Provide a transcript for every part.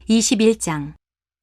21장.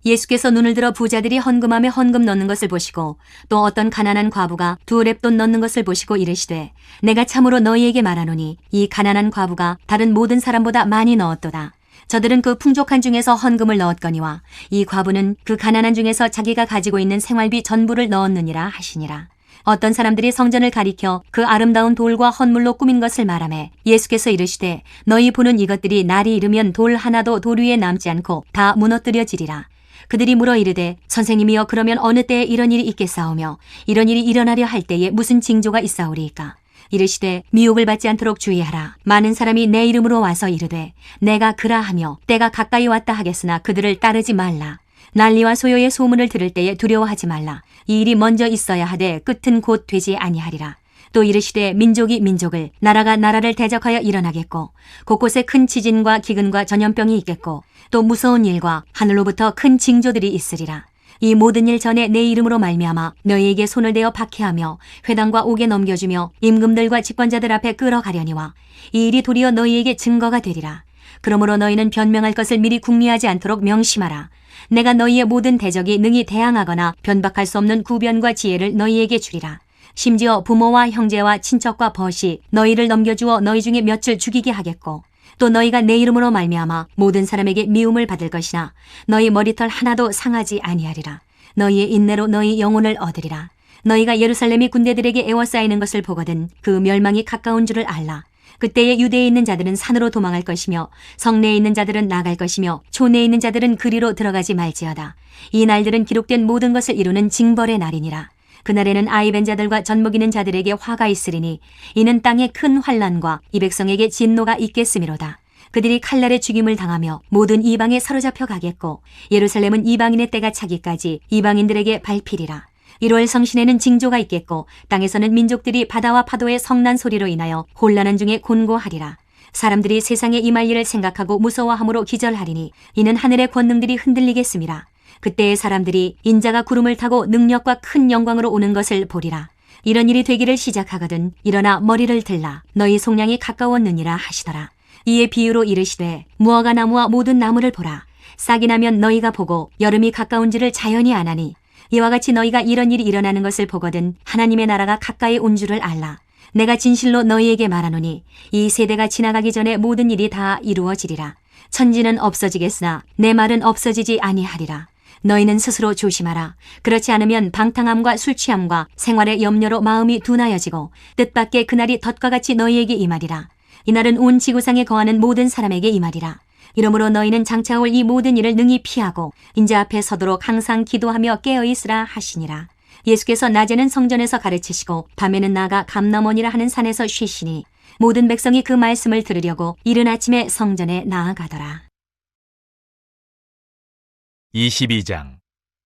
예수께서 눈을 들어 부자들이 헌금함에 헌금 넣는 것을 보시고 또 어떤 가난한 과부가 2렙돈 넣는 것을 보시고 이르시되 내가 참으로 너희에게 말하노니 이 가난한 과부가 다른 모든 사람보다 많이 넣었도다. 저들은 그 풍족한 중에서 헌금을 넣었거니와 이 과부는 그 가난한 중에서 자기가 가지고 있는 생활비 전부를 넣었느니라 하시니라. 어떤 사람들이 성전을 가리켜 그 아름다운 돌과 헌물로 꾸민 것을 말하매 예수께서 이르시되 너희 보는 이것들이 날이 이르면 돌 하나도 돌 위에 남지 않고 다 무너뜨려지리라. 그들이 물어 이르되 선생님이여 그러면 어느 때에 이런 일이 있겠사오며 이런 일이 일어나려 할 때에 무슨 징조가 있사오리이까? 이르시되 미혹을 받지 않도록 주의하라. 많은 사람이 내 이름으로 와서 이르되 내가 그라하며 때가 가까이 왔다 하겠으나 그들을 따르지 말라. 난리와 소요의 소문을 들을 때에 두려워하지 말라. 이 일이 먼저 있어야 하되 끝은 곧 되지 아니하리라. 또 이르시되 민족이 민족을 나라가 나라를 대적하여 일어나겠고 곳곳에 큰 지진과 기근과 전염병이 있겠고 또 무서운 일과 하늘로부터 큰 징조들이 있으리라. 이 모든 일 전에 내 이름으로 말미암아 너희에게 손을 대어 박해하며 회당과 옥에 넘겨주며 임금들과 집권자들 앞에 끌어가려니와 이 일이 도리어 너희에게 증거가 되리라. 그러므로 너희는 변명할 것을 미리 궁리하지 않도록 명심하라. 내가 너희의 모든 대적이 능히 대항하거나 변박할 수 없는 구변과 지혜를 너희에게 주리라. 심지어 부모와 형제와 친척과 벗이 너희를 넘겨주어 너희 중에 몇을 죽이게 하겠고 또 너희가 내 이름으로 말미암아 모든 사람에게 미움을 받을 것이나 너희 머리털 하나도 상하지 아니하리라. 너희의 인내로 너희 영혼을 얻으리라. 너희가 예루살렘이 군대들에게 에워싸이는 것을 보거든 그 멸망이 가까운 줄을 알라. 그때에 유대에 있는 자들은 산으로 도망할 것이며 성내에 있는 자들은 나갈 것이며 촌에 있는 자들은 그리로 들어가지 말지어다. 이 날들은 기록된 모든 것을 이루는 징벌의 날이니라. 그날에는 아이 벤 자들과 젖먹이는 자들에게 화가 있으리니 이는 땅에 큰 환난과 이 백성에게 진노가 있겠음이로다. 그들이 칼날에 죽임을 당하며 모든 이방에 사로잡혀 가겠고 예루살렘은 이방인의 때가 차기까지 이방인들에게 밟히리라. 1월 성신에는 징조가 있겠고 땅에서는 민족들이 바다와 파도의 성난 소리로 인하여 혼란한 중에 곤고하리라. 사람들이 세상에 임할 일을 생각하고 무서워함으로 기절하리니 이는 하늘의 권능들이 흔들리겠음이라. 그때의 사람들이 인자가 구름을 타고 능력과 큰 영광으로 오는 것을 보리라. 이런 일이 되기를 시작하거든 일어나 머리를 들라. 너희 속량이 가까웠느니라 하시더라. 이에 비유로 이르시되 무화과 나무와 모든 나무를 보라. 싹이 나면 너희가 보고 여름이 가까운지를 자연히 아나니 이와 같이 너희가 이런 일이 일어나는 것을 보거든 하나님의 나라가 가까이 온 줄을 알라. 내가 진실로 너희에게 말하노니 이 세대가 지나가기 전에 모든 일이 다 이루어지리라. 천지는 없어지겠으나 내 말은 없어지지 아니하리라. 너희는 스스로 조심하라. 그렇지 않으면 방탕함과 술취함과 생활의 염려로 마음이 둔하여지고 뜻밖의 그날이 덫과 같이 너희에게 임하리라. 이날은 온 지구상에 거하는 모든 사람에게 임하리라. 이러므로 너희는 장차 올 이 모든 일을 능히 피하고 인자 앞에 서도록 항상 기도하며 깨어있으라 하시니라. 예수께서 낮에는 성전에서 가르치시고 밤에는 나아가 감람원이라 하는 산에서 쉬시니 모든 백성이 그 말씀을 들으려고 이른 아침에 성전에 나아가더라. 22장.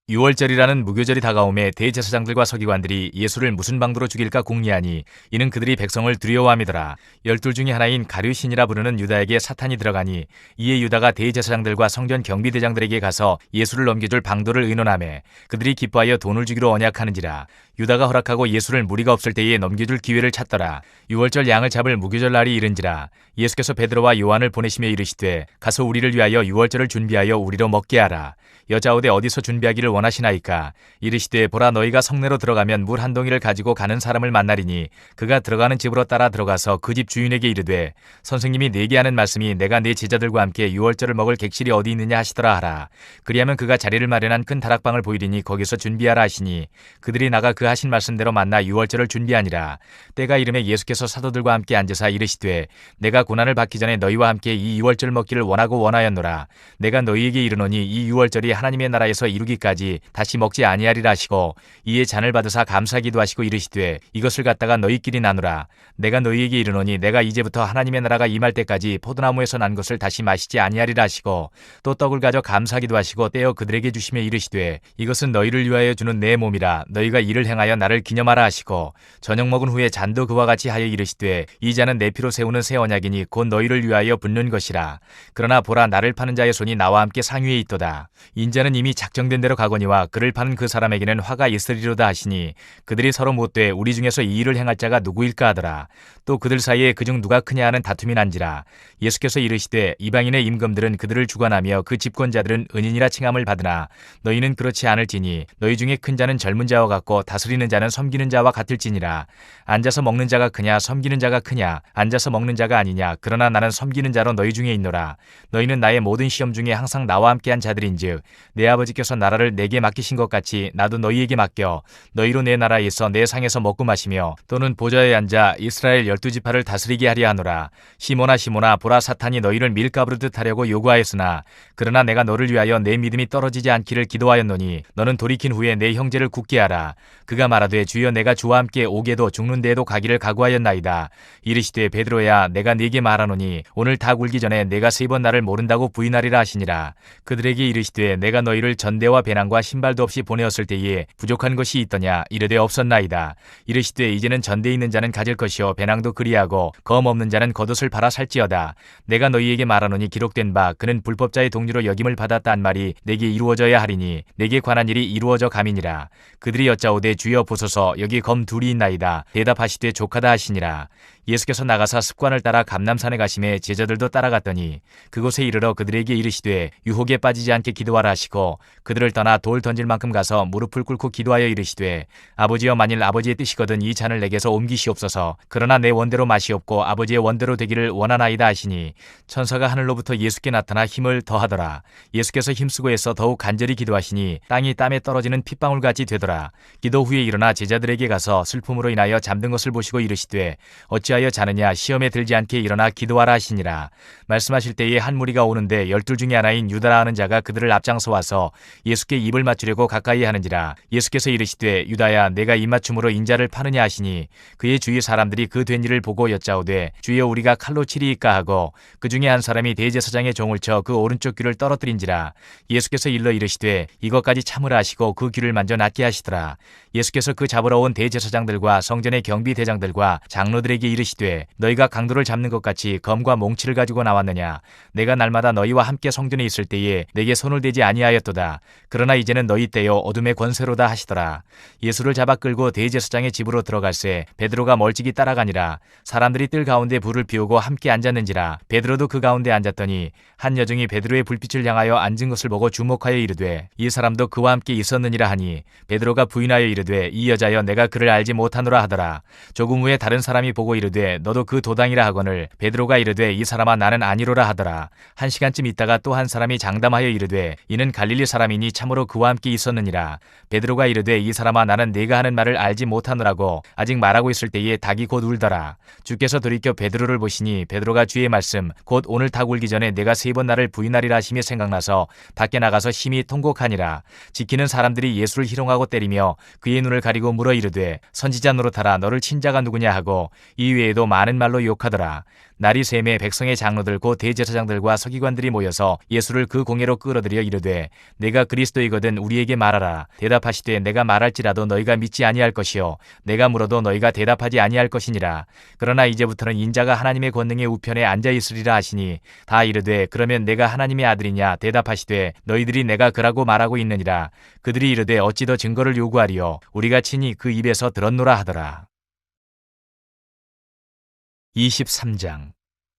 6월절이라는 무교절이 다가오매 대제사장들과 서기관들이 예수를 무슨 방도로 죽일까 궁리하니 이는 그들이 백성을 두려워함이더라. 12 중에 하나인 가룟신이라 부르는 유다에게 사탄이 들어가니 이에 유다가 대제사장들과 성전 경비대장들에게 가서 예수를 넘겨줄 방도를 의논하매 그들이 기뻐하여 돈을 주기로 언약하는지라. 유다가 허락하고 예수를 무리가 없을 때에 넘겨줄 기회를 찾더라. 6월절 양을 잡을 무교절 날이 이른지라. 예수께서 베드로와 요한을 보내시며 이르시되 가서 우리를 위하여 6월절을 준비하여 우리로 먹게 하라. 여짜오되 어디서 준비하기를 원하시나이까? 이르시되 보라 너희가 성내로 들어가면 물 한 동이를 가지고 가는 사람을 만나리니 그가 들어가는 집으로 따라 들어가서 그 집 주인에게 이르되 선생님이 내게 하는 말씀이 내가 내 제자들과 함께 6월절을 먹을 객실이 어디 있느냐 하시더라 하라. 그리하면 그가 자리를 마련한 큰 다락방을 보이리니 거기서 준비하라 하시니 그들이 나가 그 하신 말씀대로 만나 6월절을 준비하니라. 때가 이름에 예수께서 사도들과 함께 앉으사 이르시되 내가 고난을 받기 전에 너희와 함께 이 6월절 먹기를 원하고 원하였노라. 내가 너희에게 이르노니 이 6월절이 하나님의 나라에서 이루기까지 다시 먹지 아니하리라 하시고 이에 잔을 받으사 감사기도 하시고 이르시되 이것을 갖다가 너희끼리 나누라. 내가 너희에게 이르노니 내가 이제부터 하나님의 나라가 임할 때까지 포도나무에서 난 것을 다시 마시지 아니하리라 하시고 또 떡을 가져 감사기도 하시고 떼어 그들에게 주시며 이르시되 이것은 너희를 위하여 주는 내 몸이라. 너희가 이를 행하여 나를 기념하라 하시고 저녁 먹은 후에 잔도 그와 같이 하여 이르시되 이 잔은 내 피로 세우는 새 언약이니 곧 너희를 위하여 붓는 것이라. 그러나 보라 나를 파는 자의 손이 나와 함께 상위에 있도다. 인자는 이미 작정된 대로 가거니와 그를 파는 그 사람에게는 화가 있으리로다 하시니 그들이 서로 못되 우리 중에서 이 일을 행할 자가 누구일까 하더라. 또 그들 사이에 그중 누가 크냐 하는 다툼이 난지라. 예수께서 이르시되 이방인의 임금들은 그들을 주관하며 그 집권자들은 은인이라 칭함을 받으나 너희는 그렇지 않을지니 너희 중에 큰 자는 젊은 자와 같고 다스리는 자는 섬기는 자와 같을지니라. 앉아서 먹는 자가 크냐 섬기는 자가 크냐. 앉아서 먹는 자가 아니냐. 그러나 나는 섬기는 자로 너희 중에 있노라. 너희는 나의 모든 시험 중에 항상 나와 함께한 자들인즉 내 아버지께서 나라를 내게 맡기신 것 같이 나도 너희에게 맡겨 너희로 내 나라에 있어 내 상에서 먹고 마시며 또는 보좌에 앉아 이스라엘 12지파를 다스리게 하려 하노라. 시몬아 시몬아 보라 사탄이 너희를 밀가부르듯 하려고 요구하였으나 그러나 내가 너를 위하여 내 믿음이 떨어지지 않기를 기도하였노니 너는 돌이킨 후에 내 형제를 굳게 하라. 그가 말하되 주여 내가 주와 함께 오게도 죽는 데에도 가기를 각오하였나이다. 이르시되 베드로야 내가 네게 말하노니 오늘 닭 울기 전에 내가 3번 나를 모른다고 부인하리라 하시니라. 그들에게 이르시되 내가 너희를 전대와 배낭과 신발도 없이 보내었을 때에 부족한 것이 있더냐. 이르되 없었나이다. 이르시되 이제는 전대에 있는 자는 가질 것이요 배낭도 그리하고 검 없는 자는 겉옷을 팔아 살지어다. 내가 너희에게 말하노니 기록된 바 그는 불법자의 동료로 여김을 받았다는 말이 내게 이루어져야 하리니 내게 관한 일이 이루어져 감이니라. 그들이 여짜오되 주여 보소서 여기 검 둘이 있나이다. 대답하시되 족하다 하시니라. 예수께서 나가사 습관을 따라 감람산에 가심에 제자들도 따라갔더니 그곳에 이르러 그들에게 이르시되 유혹에 빠지지 않게 기도하라 하시고 그들을 떠나 돌 던질 만큼 가서 무릎을 꿇고 기도하여 이르시되 아버지여 만일 아버지의 뜻이거든 이 잔을 내게서 옮기시옵소서. 그러나 내 원대로 마시옵고 아버지의 원대로 되기를 원하나이다 하시니 천사가 하늘로부터 예수께 나타나 힘을 더하더라. 예수께서 힘쓰고 애써 더욱 간절히 기도하시니 땅이 땀에 떨어지는 핏방울같이 되더라. 기도 후에 일어나 제자들에게 가서 슬픔으로 인하여 잠든 것을 보시고 이르시되 어찌하여 자느냐. 시험에 들지 않게 일어나 기도하라 하시니라. 말씀하실 때에 한 무리가 오는데 12 중에 하나인 유다라 하는 자가 그들을 앞장서 와서 예수께 입을 맞추려고 가까이 하는지라. 예수께서 이르시되 유다야 내가 입맞춤으로 인자를 파느냐 하시니 그의 주위 사람들이 그 된 일을 보고 여짜오되 주여 우리가 칼로 치리이까 하고 그 중에 한 사람이 대제사장의 종을 쳐 그 오른쪽 귀를 떨어뜨린지라. 예수께서 일러 이르시되 이것까지 참으라 하시고 그 귀를 만져 낫게 하시더라. 예수께서 그 잡으러 온 대제사장들과 성전의 경비대장들과 장로들에게 이르시되 너희가 강도를 잡는 것 같이 검과 몽치를 가지고 나왔느냐. 내가 날마다 너희와 함께 성전에 있을 때에 내게 손을 대지 아니하였도다. 그러나 이제는 너희 때요 어둠의 권세로다 하시더라. 예수를 잡아 끌고 대제사장의 집으로 들어갈새 베드로가 멀찍이 따라가니라. 사람들이 뜰 가운데 불을 피우고 함께 앉았는지라. 베드로도 그 가운데 앉았더니 한 여종이 베드로의 불빛을 향하여 앉은 것을 보고 주목하여 이르되 이 사람도 그와 함께 있었느니라 하니 베드로가 부인하여 이르되 이 여자여 내가 그를 알지 못하노라 하더라. 조금 후에 다른 사람이 보고 이르되 너도 그 도당이라 하거늘 베드로가 이르되 이 사람아 나는 아니로라 하더라. 1시간쯤 있다가 또 한 사람이 장담하여 이르되 이는 갈릴리 사람이니 참으로 그와 함께 있었느니라. 베드로가 이르되 이 사람아 나는 네가 하는 말을 알지 못하노라고 아직 말하고 있을 때에 닭이 곧 울더라. 주께서 돌이켜 베드로를 보시니 베드로가 주의 말씀 곧 오늘 닭 울기 전에 내가 3번 나를 부인하리라 하심이 생각나서 밖에 나가서 심히 통곡하니라. 지키는 사람들이 예수를 희롱하고 때리며 그의 눈을 가리고 물어 이르되 선지자 노릇하라 너를 친자가 누구냐 하고 이 외에도 많은 말로 욕하더라. 날이 새매 백성의 장로들 곧 대제사장들과 서기관들이 모여서 예수를 그 공회로 끌어들여 이르되 내가 그리스도이거든 우리에게 말하라. 대답하시되 내가 말할지라도 너희가 믿지 아니할 것이요 내가 물어도 너희가 대답하지 아니할 것이니라. 그러나 이제부터는 인자가 하나님의 권능의 우편에 앉아 있으리라 하시니 다 이르되 그러면 내가 하나님의 아들이냐. 대답하시되 너희들이 내가 그라고 말하고 있느니라. 그들이 이르되 어찌 더 증거를 요구하리요 우리가 친히 그 입에서 들었노라 하더라. 23장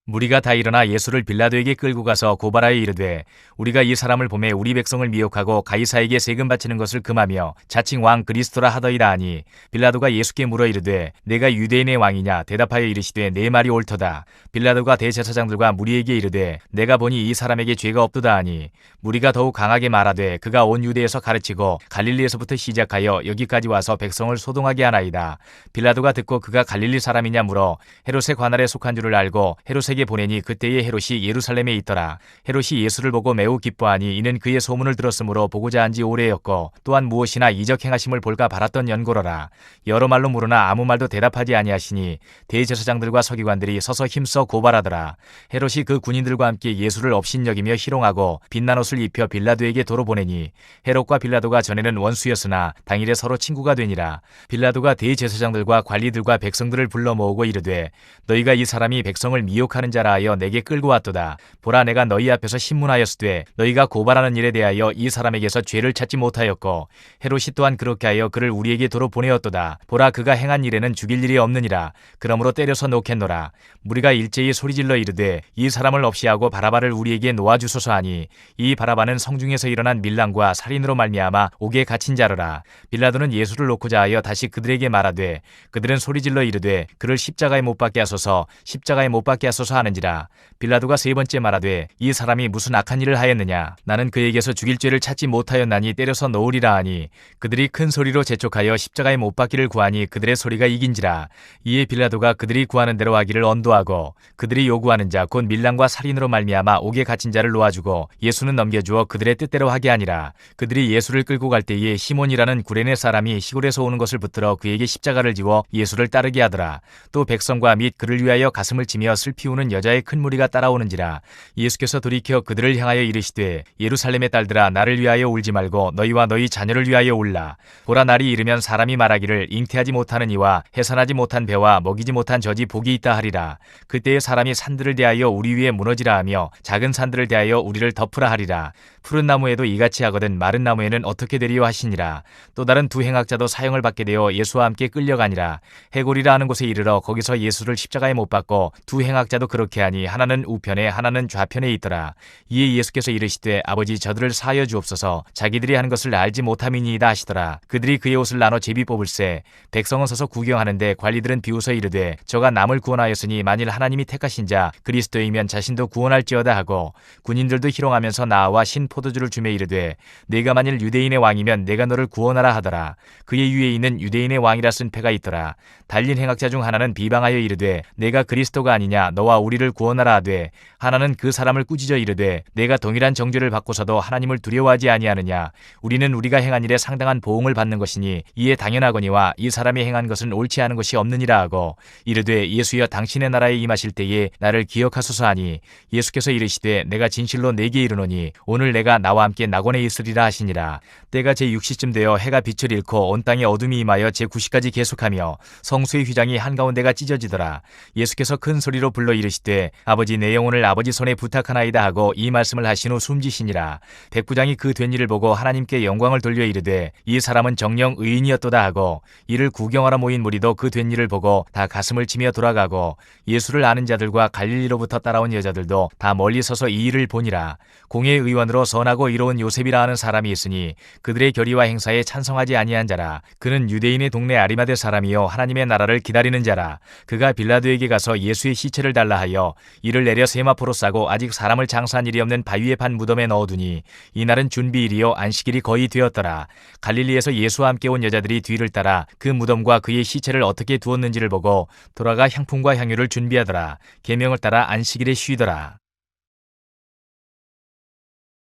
무리가 다 일어나 예수를 빌라도에게 끌고 가서 고발하여 이르되 우리가 이 사람을 보매 우리 백성을 미혹하고 가이사에게 세금 바치는 것을 금하며 자칭 왕 그리스도라 하더이다 하니 빌라도가 예수께 물어 이르되 내가 유대인의 왕이냐. 대답하여 이르시되 내 말이 옳도다. 빌라도가 대제사장들과 무리에게 이르되 내가 보니 이 사람에게 죄가 없도다 하니 무리가 더욱 강하게 말하되 그가 온 유대에서 가르치고 갈릴리에서부터 시작하여 여기까지 와서 백성을 소동하게 하나이다. 빌라도가 듣고 그가 갈릴리 사람이냐 물어 헤롯의 관할에 속한 줄을 알고 헤롯에게 보내니 그때에 헤롯이 예루살렘에 있더라. 헤롯이 예수를 보고 매우 기뻐하니 이는 그의 소문을 들었으므로 보고자 한 지 오래였고 또한 무엇이나 이적 행하심을 볼까 바랐던 연고로라. 여러 말로 물으나 아무 말도 대답하지 아니하시니 대제사장들과 서기관들이 서서 힘써 고발하더라. 헤롯이 그 군인들과 함께 예수를 업신여기며 희롱하고 빛난 옷을 입혀 빌라도에게 도로 보내니 헤롯과 빌라도가 전에는 원수였으나 당일에 서로 친구가 되니라. 빌라도가 대제사장들과 관리들과 백성들을 불러 모으고 이르되 너희가 이 사람이 백성을 미혹하게 생각하는 자라 하여 내게 끌고 왔도다. 보라, 내가 너희 앞에서 신문하였으되 너희가 고발하는 일에 대하여 이 사람에게서 죄를 찾지 못하였고 헤롯이 또한 그렇게 하여 그를 우리에게 도로 보내었도다. 보라, 그가 행한 일에는 죽일 일이 없느니라. 그러므로 때려서 놓겠노라. 무리가 일제히 소리질러 이르되 이 사람을 없이 하고 바라바를 우리에게 놓아주소서 하니 이 바라바는 성중에서 일어난 밀랑과 살인으로 말미암아 옥에 갇힌 자로라. 빌라도는 예수를 놓고자 하여 다시 그들에게 말하되 그들은 소리질러 이르되 그를 십자가에 못 박게 하소서, 십자가에 못 박게 하소서 하는지라. 빌라도가 세 번째 말하되 이 사람이 무슨 악한 일을 하였느냐? 나는 그에게서 죽일 죄를 찾지 못하였나니 때려서 놓으리라 하니 그들이 큰 소리로 재촉하여 십자가에 못 박기를 구하니 그들의 소리가 이긴지라. 이에 빌라도가 그들이 구하는 대로 하기를 언도하고 그들이 요구하는 자 곧 밀랑과 살인으로 말미암아 옥에 갇힌 자를 놓아주고 예수는 넘겨주어 그들의 뜻대로 하게 하니라. 그들이 예수를 끌고 갈 때에 시몬이라는 구레네 사람이 시골에서 오는 것을 붙들어 그에게 십자가를 지워 예수를 따르게 하더라. 또 백성과 및 그를 위하여 가슴을 치며 슬피 우는 여자의 큰 무리가 따라오는지라. 예수께서 돌이켜 그들을 향하여 이르시되 예루살렘의 딸들아, 나를 위하여 울지 말고 너희와 너희 자녀를 위하여 울라. 보라, 날이 이르면 사람이 말하기를 잉태하지 못하는 이와 해산하지 못한 배와 먹이지 못한 젖이 복이 있다 하리라. 그때에 사람이 산들을 대하여 우리 위에 무너지라 하며 작은 산들을 대하여 우리를 덮으라 하리라. 푸른 나무에도 이같이 하거든 마른 나무에는 어떻게 되리요 하시니라. 또 다른 두 행악자도 사형을 받게 되어 예수와 함께 끌려가니라. 해골이라 하는 곳에 이르러 거기서 예수를 십자가에 못 박고 두 행악자도 그렇게 하니 하나는 우편에 하나는 좌편에 있더라. 이에 예수께서 이르시되 아버지, 저들을 사하여 주옵소서. 자기들이 하는 것을 알지 못함이니이다 하시더라. 그들이 그의 옷을 나눠 제비 뽑을새 백성은 서서 구경하는데 관리들은 비웃어 이르되 저가 남을 구원하였으니 만일 하나님이 택하신 자 그리스도이면 자신도 구원할지어다 하고 군인들도 희롱하면서 나와 신 포도주를 주매 이르되 네가 만일 유대인의 왕이면 내가 너를 구원하라 하더라. 그의 위에 있는 유대인의 왕이라 쓴 패가 있더라. 달린 행악자 중 하나는 비방하여 이르되 내가 그리스도가 아니냐, 너와 우리를 구원하라 하되 하나는 그 사람을 꾸짖어 이르되 내가 동일한 정죄를 받고서도 하나님을 두려워하지 아니하느냐. 우리는 우리가 행한 일에 상당한 보응을 받는 것이니 이에 당연하거니와 이 사람이 행한 것은 옳지 않은 것이 없느니라 하고 이르되 예수여, 당신의 나라에 임하실 때에 나를 기억하소서 하니 예수께서 이르시되 내가 진실로 네게 이르노니 오늘 내가 나와 함께 낙원에 있으리라 하시니라. 때가 제6시쯤 되어 해가 빛을 잃고 온 땅에 어둠이 임하여 제9시까지 계속하며 성수의 휘장이 한가운데가 찢어지더라. 예수께서 큰 소리로 불러 이르시되 아버지, 내 영혼을 아버지 손에 부탁하나이다 하고 이 말씀을 하신 후 숨지시니라. 백부장이 그 된 일을 보고 하나님께 영광을 돌려 이르되 이 사람은 정녕 의인이었도다 하고 이를 구경하러 모인 무리도 그 된 일을 보고 다 가슴을 치며 돌아가고 예수를 아는 자들과 갈릴리로부터 따라온 여자들도 다 멀리 서서 이 일을 보니라. 공의 의원으로 선하고 이로운 요셉이라 하는 사람이 있으니 그들의 결의와 행사에 찬성하지 아니한 자라. 그는 유대인의 동네 아리마대 사람이요 하나님의 나라를 기다리는 자라. 그가 빌라도에게 가서 예수의 시체를 달라 하여 이를 내려 세마포로 싸고 아직 사람을 장사한 일이 없는 바위에 판 무덤에 넣어두니 이날은 준비일이요 안식일이 거의 되었더라. 갈릴리에서 예수와 함께 온 여자들이 뒤를 따라 그 무덤과 그의 시체를 어떻게 두었는지를 보고 돌아가 향품과 향유를 준비하더라. 계명을 따라 안식일에 쉬더라.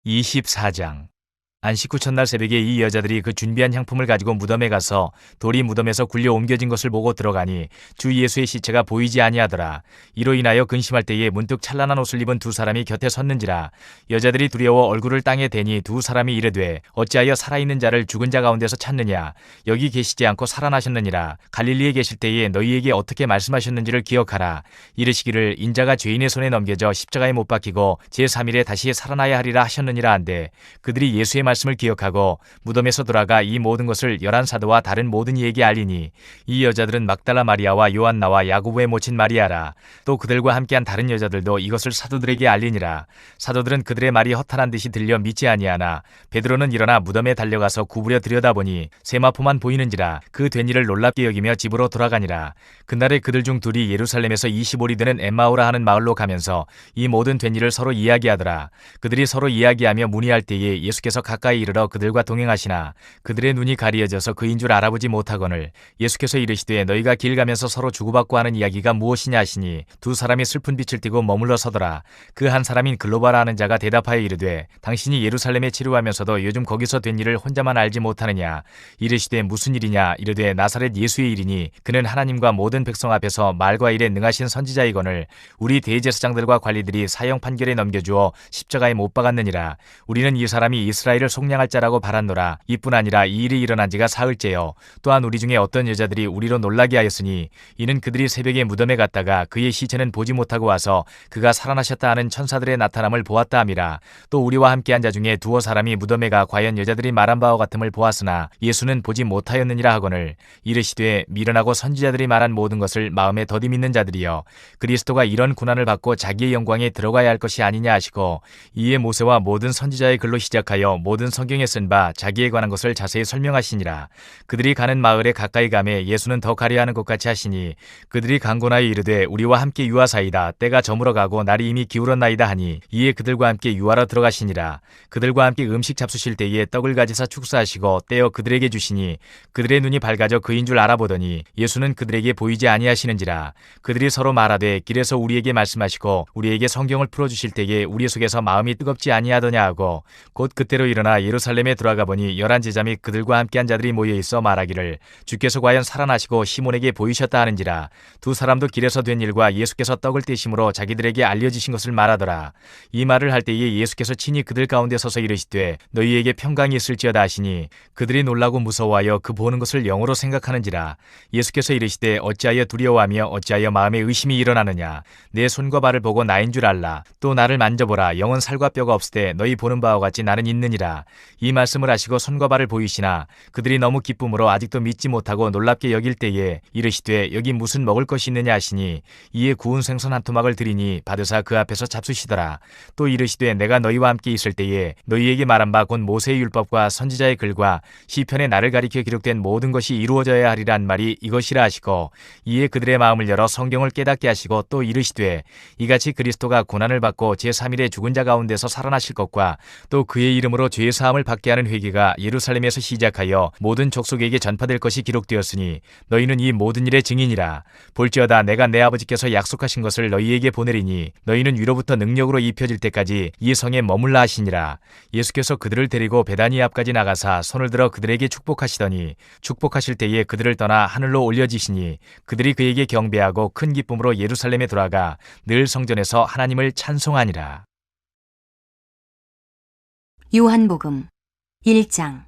24장. 안식 후 첫날 새벽에 이 여자들이 그 준비한 향품을 가지고 무덤에 가서 돌이 무덤에서 굴려 옮겨진 것을 보고 들어가니 주 예수의 시체가 보이지 아니하더라. 이로 인하여 근심할 때에 문득 찬란한 옷을 입은 두 사람이 곁에 섰는지라. 여자들이 두려워 얼굴을 땅에 대니 두 사람이 이르되 어찌하여 살아있는 자를 죽은 자 가운데서 찾느냐. 여기 계시지 않고 살아나셨느니라. 갈릴리에 계실 때에 너희에게 어떻게 말씀하셨는지를 기억하라. 이르시기를 인자가 죄인의 손에 넘겨져 십자가에 못 박히고 제3일에 다시 살아나야 하리라 하셨느니라 한데 그들이 예수의 말씀을 기억하고 무덤에서 돌아가 이 모든 것을 11사도와 다른 모든 이에게 알리니 이 여자들은 막달라 마리아와 요한나와 야고보의 모친 마리아라. 또 그들과 함께한 다른 여자들도 이것을 사도들에게 알리니라. 사도들은 그들의 말이 허탄한 듯이 들려 믿지 아니하나 베드로는 일어나 무덤에 달려가서 구부려 들여다보니 세마포만 보이는지라. 그 된 일을 놀랍게 여기며 집으로 돌아가니라. 그날에 그들 중 둘이 예루살렘에서 25리 되는 엠마오라 하는 마을로 가면서 이 모든 된 일을 서로 이야기하더라. 그들이 서로 이야기하며 문의할 때에 예수께서 가까이 이르러 그들과 동행하시나 그들의 눈이 가리어져서 그인 줄 알아보지 못하거늘 예수께서 이르시되 너희가 길 가면서 서로 주고받고 하는 이야기가 무엇이냐 하시니 두 사람이 슬픈 빛을 띠고 머물러 서더라. 그 한 사람인 글로바라 하는 자가 대답하여 이르되 당신이 예루살렘에 치료하면서도 요즘 거기서 된 일을 혼자만 알지 못하느냐. 이르시되 무슨 일이냐. 이르되 나사렛 예수의 일이니 그는 하나님과 모든 백성 앞에서 말과 일에 능하신 선지자이거늘 우리 대제사장들과 관리들이 사형 판결에 넘겨주어 십자가에 못 박았느니라. 우리는 이 사람이 이스라엘을 우리를 속량할 자라고 바랐노라. 이뿐 아니라 이 일이 일어난 지가 사흘째요. 또한 우리 중에 어떤 여자들이 우리로 놀라게 하였으니 이는 그들이 새벽에 무덤에 갔다가 그의 시체는 보지 못하고 와서 그가 살아나셨다 하는 천사들의 나타남을 보았다 함이라. 또 우리와 함께한 자 중에 두어 사람이 무덤에 가 과연 여자들이 말한 바와 같음을 보았으나 예수는 보지 못하였느니라 하거늘 이르시되 미련하고 선지자들이 말한 모든 것을 마음에 더디 믿는 자들이여 그리스도가 이런 고난을 받고 자기의 영광에 들어가야 할 것이 아니냐 하시고 이에 모세와 모든 선지자의 글로 시작하여 모든 성경에 쓴 바 자기에 관한 것을 자세히 설명하시니라. 그들이 가는 마을에 가까이 가매 예수는 더 가려 하는 것 같이 하시니 그들이 강권하여 이르되 우리와 함께 유하사이다. 때가 저물어 가고 날이 이미 기울었나이다 하니 이에 그들과 함께 유하러 들어가시니라. 그들과 함께 음식 잡수실 때에 떡을 가지사 축사하시고 떼어 그들에게 주시니 그들의 눈이 밝아져 그인 줄 알아보더니 예수는 그들에게 보이지 아니하시는지라. 그들이 서로 말하되 길에서 우리에게 말씀하시고 우리에게 성경을 풀어주실 때에 우리 속에서 마음이 뜨겁지 아니하더냐 하고 곧 그때로 일어나 예루살렘에 들어가 보니 11 제자 및 그들과 함께한 자들이 모여 있어 말하기를 주께서 과연 살아나시고 시몬에게 보이셨다 하는지라. 두 사람도 길에서 된 일과 예수께서 떡을 떼심으로 자기들에게 알려지신 것을 말하더라. 이 말을 할 때에 예수께서 친히 그들 가운데 서서 이르시되 너희에게 평강이 있을지어다 하시니 그들이 놀라고 무서워하여 그 보는 것을 영으로 생각하는지라. 예수께서 이르시되 어찌하여 두려워하며 어찌하여 마음에 의심이 일어나느냐. 내 손과 발을 보고 나인 줄 알라. 또 나를 만져보라. 영은 살과 뼈가 없으되 너희 보는 바와 같이 나는 있느니라. 이 말씀을 하시고 손과 발을 보이시나 그들이 너무 기쁨으로 아직도 믿지 못하고 놀랍게 여길 때에 이르시되 여기 무슨 먹을 것이 있느냐 하시니 이에 구운 생선 한 토막을 드리니 받으사 그 앞에서 잡수시더라. 또 이르시되 내가 너희와 함께 있을 때에 너희에게 말한 바 곧 모세의 율법과 선지자의 글과 시편에 나를 가리켜 기록된 모든 것이 이루어져야 하리란 말이 이것이라 하시고 이에 그들의 마음을 열어 성경을 깨닫게 하시고 또 이르시되 이같이 그리스도가 고난을 받고 제3일에 죽은 자 가운데서 살아나실 것과 또 그의 이름으로 죄 사함을 받게 하는 회개가 예루살렘에서 시작하여 모든 족속에게 전파될 것이 기록되었으니 너희는 이 모든 일의 증인이라. 볼지어다 내가 내 아버지께서 약속하신 것을 너희에게 보내리니 너희는 위로부터 능력으로 입혀질 때까지 이 성에 머물라 하시니라. 예수께서 그들을 데리고 베다니 앞까지 나가사 손을 들어 그들에게 축복하시더니 축복하실 때에 그들을 떠나 하늘로 올려지시니 그들이 그에게 경배하고 큰 기쁨으로 예루살렘에 돌아가 늘 성전에서 하나님을 찬송하니라. 요한복음 1장.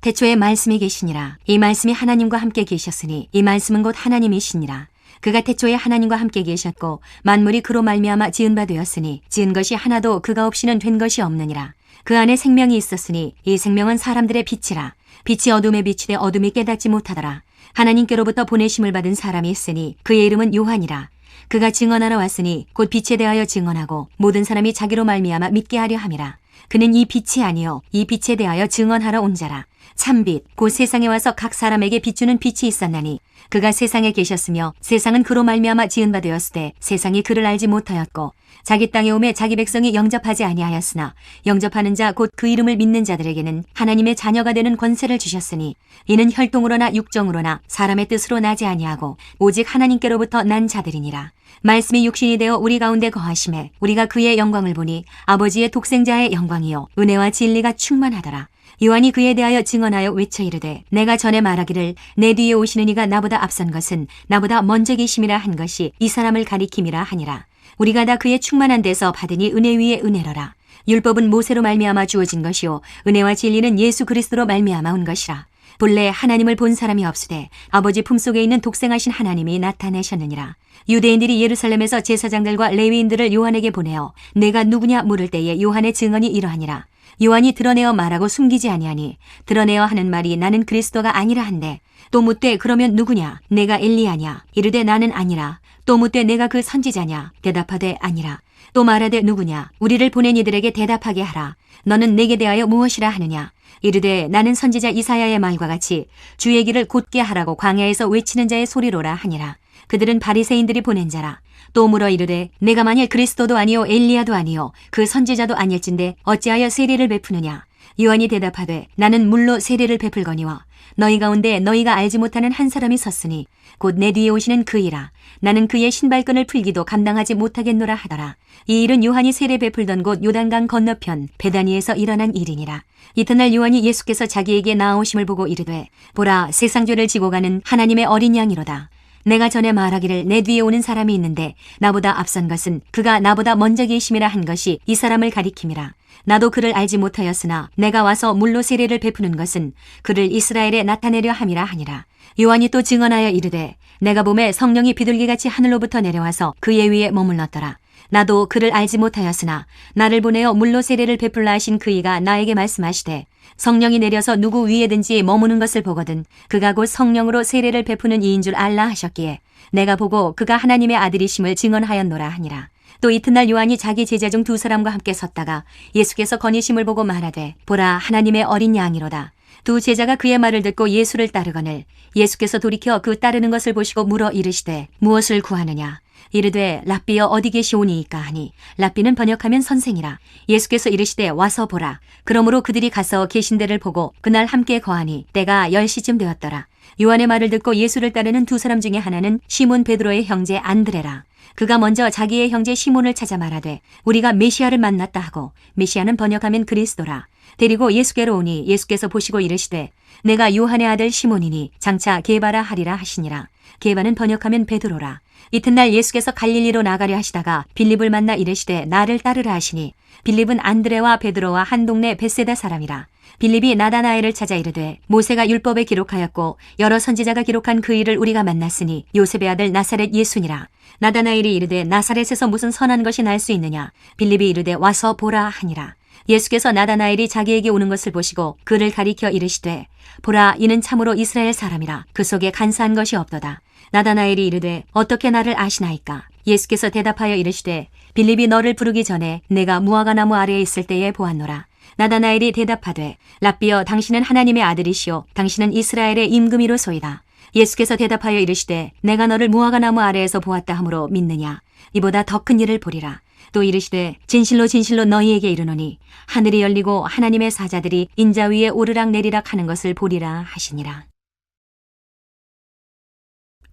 태초에 말씀이 계시니라. 이 말씀이 하나님과 함께 계셨으니 이 말씀은 곧 하나님이시니라. 그가 태초에 하나님과 함께 계셨고 만물이 그로 말미암아 지은 바 되었으니 지은 것이 하나도 그가 없이는 된 것이 없느니라. 그 안에 생명이 있었으니 이 생명은 사람들의 빛이라. 빛이 어둠에 비치되 어둠이 깨닫지 못하더라. 하나님께로부터 보내심을 받은 사람이 있으니 그의 이름은 요한이라. 그가 증언하러 왔으니 곧 빛에 대하여 증언하고 모든 사람이 자기로 말미암아 믿게 하려 함이라. 그는 이 빛이 아니요 이 빛에 대하여 증언하러 온 자라. 참빛 곧 세상에 와서 각 사람에게 비추는 빛이 있었나니 그가 세상에 계셨으며 세상은 그로 말미암아 지은 바 되었으되 세상이 그를 알지 못하였고 자기 땅에 오매 자기 백성이 영접하지 아니하였으나 영접하는 자 곧 그 이름을 믿는 자들에게는 하나님의 자녀가 되는 권세를 주셨으니 이는 혈통으로나 육정으로나 사람의 뜻으로 나지 아니하고 오직 하나님께로부터 난 자들이니라. 말씀이 육신이 되어 우리 가운데 거하심에 우리가 그의 영광을 보니 아버지의 독생자의 영광이요 은혜와 진리가 충만하더라. 요한이 그에 대하여 증언하여 외쳐 이르되 내가 전에 말하기를 내 뒤에 오시는 이가 나보다 앞선 것은 나보다 먼저 계심이라 한 것이 이 사람을 가리킴이라 하니라. 우리가 다 그의 충만한 데서 받으니 은혜 위에 은혜로라. 율법은 모세로 말미암아 주어진 것이요 은혜와 진리는 예수 그리스도로 말미암아 온 것이라. 본래 하나님을 본 사람이 없으되 아버지 품속에 있는 독생하신 하나님이 나타내셨느니라. 유대인들이 예루살렘에서 제사장들과 레위인들을 요한에게 보내어 내가 누구냐 물을 때에 요한의 증언이 이러하니라. 요한이 드러내어 말하고 숨기지 아니하니 드러내어 하는 말이 나는 그리스도가 아니라 한데 또 묻되 그러면 누구냐 내가 엘리야냐 이르되 나는 아니라 또 묻되 내가 그 선지자냐 대답하되 아니라 또 말하되 누구냐 우리를 보낸 이들에게 대답하게 하라. 너는 내게 대하여 무엇이라 하느냐 이르되 나는 선지자 이사야의 말과 같이 주의 길을 곧게 하라고 광야에서 외치는 자의 소리로라 하니라. 그들은 바리새인들이 보낸 자라. 또 물어 이르되 내가 만일 그리스도도 아니요 엘리야도 아니요 그 선지자도 아닐진데 어찌하여 세례를 베푸느냐. 요한이 대답하되 나는 물로 세례를 베풀거니와 너희 가운데 너희가 알지 못하는 한 사람이 섰으니 곧 내 뒤에 오시는 그이라. 나는 그의 신발끈을 풀기도 감당하지 못하겠노라 하더라. 이 일은 요한이 세례 베풀던 곳 요단강 건너편 베다니에서 일어난 일이니라. 이튿날 요한이 예수께서 자기에게 나아오심을 보고 이르되 보라 세상 죄를 지고 가는 하나님의 어린 양이로다. 내가 전에 말하기를 내 뒤에 오는 사람이 있는데 나보다 앞선 것은 그가 나보다 먼저 계심이라 한 것이 이 사람을 가리킴이라. 나도 그를 알지 못하였으나 내가 와서 물로 세례를 베푸는 것은 그를 이스라엘에 나타내려 함이라 하니라. 요한이 또 증언하여 이르되 내가 보매 성령이 비둘기같이 하늘로부터 내려와서 그의 위에 머물렀더라. 나도 그를 알지 못하였으나 나를 보내어 물로 세례를 베풀라 하신 그이가 나에게 말씀하시되 성령이 내려서 누구 위에든지 머무는 것을 보거든 그가 곧 성령으로 세례를 베푸는 이인 줄 알라 하셨기에 내가 보고 그가 하나님의 아들이심을 증언하였노라 하니라. 또 이튿날 요한이 자기 제자 중 두 사람과 함께 섰다가 예수께서 거니심을 보고 말하되 보라 하나님의 어린 양이로다. 두 제자가 그의 말을 듣고 예수를 따르거늘 예수께서 돌이켜 그 따르는 것을 보시고 물어 이르시되 무엇을 구하느냐. 이르되 랍비여 어디 계시오니이까 하니 랍비는 번역하면 선생이라. 예수께서 이르시되 와서 보라. 그러므로 그들이 가서 계신 데를 보고 그날 함께 거하니 때가 10시쯤 되었더라. 요한의 말을 듣고 예수를 따르는 두 사람 중에 하나는 시몬 베드로의 형제 안드레라. 그가 먼저 자기의 형제 시몬을 찾아 말하되 우리가 메시아를 만났다 하고 메시아는 번역하면 그리스도라. 데리고 예수께로 오니 예수께서 보시고 이르시되 내가 요한의 아들 시몬이니 장차 게바라 하리라 하시니라. 게바는 번역하면 베드로라. 이튿날 예수께서 갈릴리로 나가려 하시다가 빌립을 만나 이르시되 나를 따르라 하시니 빌립은 안드레와 베드로와 한 동네 벳세다 사람이라. 빌립이 나다나엘을 찾아 이르되 모세가 율법에 기록하였고 여러 선지자가 기록한 그 일을 우리가 만났으니 요셉의 아들 나사렛 예수니라. 나다나엘이 이르되 나사렛에서 무슨 선한 것이 날 수 있느냐. 빌립이 이르되 와서 보라 하니라. 예수께서 나다나엘이 자기에게 오는 것을 보시고 그를 가리켜 이르시되 보라 이는 참으로 이스라엘 사람이라. 그 속에 간사한 것이 없도다. 나다나엘이 이르되 어떻게 나를 아시나이까. 예수께서 대답하여 이르시되 빌립이 너를 부르기 전에 내가 무화과 나무 아래에 있을 때에 보았노라. 나다나엘이 대답하되 랍비여 당신은 하나님의 아들이시오 당신은 이스라엘의 임금이로소이다. 예수께서 대답하여 이르시되 내가 너를 무화과 나무 아래에서 보았다 하므로 믿느냐. 이보다 더 큰 일을 보리라. 또 이르시되 진실로 진실로 너희에게 이르노니 하늘이 열리고 하나님의 사자들이 인자 위에 오르락 내리락 하는 것을 보리라 하시니라.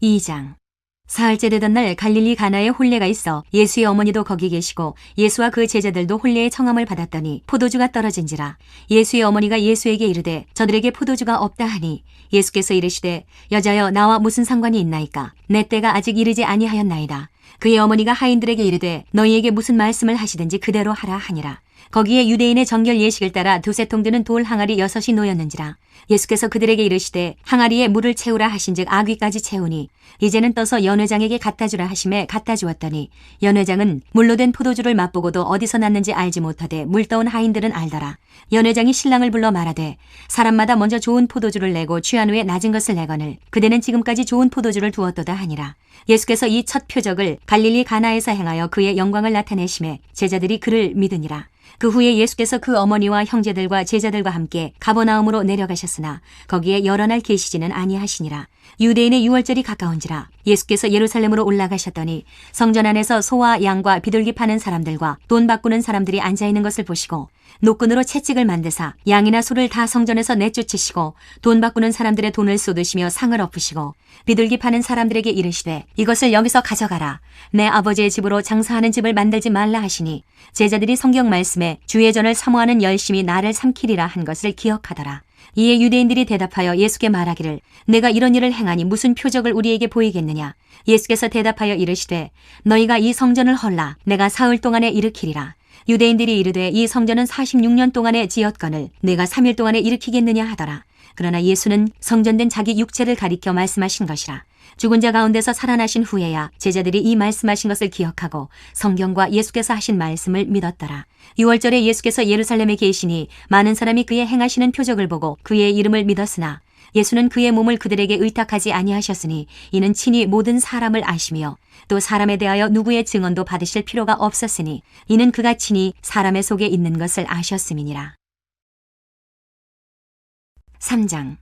2장. 사흘째 되던 날 갈릴리 가나에 혼례가 있어 예수의 어머니도 거기 계시고 예수와 그 제자들도 혼례의 청함을 받았더니 포도주가 떨어진지라. 예수의 어머니가 예수에게 이르되 저들에게 포도주가 없다 하니 예수께서 이르시되 여자여 나와 무슨 상관이 있나이까. 내 때가 아직 이르지 아니하였나이다. 그의 어머니가 하인들에게 이르되 너희에게 무슨 말씀을 하시든지 그대로 하라 하니라. 거기에 유대인의 정결 예식을 따라 두세 통 드는 돌 항아리 6이 놓였는지라. 예수께서 그들에게 이르시되 항아리에 물을 채우라 하신즉 아귀까지 채우니 이제는 떠서 연회장에게 갖다 주라 하심에 갖다 주었더니 연회장은 물로 된 포도주를 맛보고도 어디서 났는지 알지 못하되 물 떠온 하인들은 알더라. 연회장이 신랑을 불러 말하되 사람마다 먼저 좋은 포도주를 내고 취한 후에 낮은 것을 내거늘 그대는 지금까지 좋은 포도주를 두었도다 하니라. 예수께서 이 첫 표적을 갈릴리 가나에서 행하여 그의 영광을 나타내심에 제자들이 그를 믿으니라. 그 후에 예수께서 그 어머니와 형제들과 제자들과 함께 가버나움으로 내려가셨으나 거기에 여러 날 계시지는 아니하시니라. 유대인의 유월절이 가까운지라. 예수께서 예루살렘으로 올라가셨더니 성전 안에서 소와 양과 비둘기 파는 사람들과 돈 바꾸는 사람들이 앉아있는 것을 보시고 노끈으로 채찍을 만드사 양이나 소를 다 성전에서 내쫓으시고 돈 바꾸는 사람들의 돈을 쏟으시며 상을 엎으시고 비둘기 파는 사람들에게 이르시되 이것을 여기서 가져가라. 내 아버지의 집으로 장사하는 집을 만들지 말라 하시니 제자들이 성경 말씀에 주의 전을 사모하는 열심이 나를 삼키리라 한 것을 기억하더라. 이에 유대인들이 대답하여 예수께 말하기를 내가 이런 일을 행하니 무슨 표적을 우리에게 보이겠느냐. 예수께서 대답하여 이르시되 너희가 이 성전을 헐라. 내가 사흘 동안에 일으키리라. 유대인들이 이르되 이 성전은 46년 동안에 지었거늘 내가 3일 동안에 일으키겠느냐 하더라. 그러나 예수는 성전된 자기 육체를 가리켜 말씀하신 것이라. 죽은 자 가운데서 살아나신 후에야 제자들이 이 말씀하신 것을 기억하고 성경과 예수께서 하신 말씀을 믿었더라. 6월절에 예수께서 예루살렘에 계시니 많은 사람이 그의 행하시는 표적을 보고 그의 이름을 믿었으나 예수는 그의 몸을 그들에게 의탁하지 아니하셨으니 이는 친히 모든 사람을 아시며 또 사람에 대하여 누구의 증언도 받으실 필요가 없었으니 이는 그가 친히 사람의 속에 있는 것을 아셨음이니라. 3장.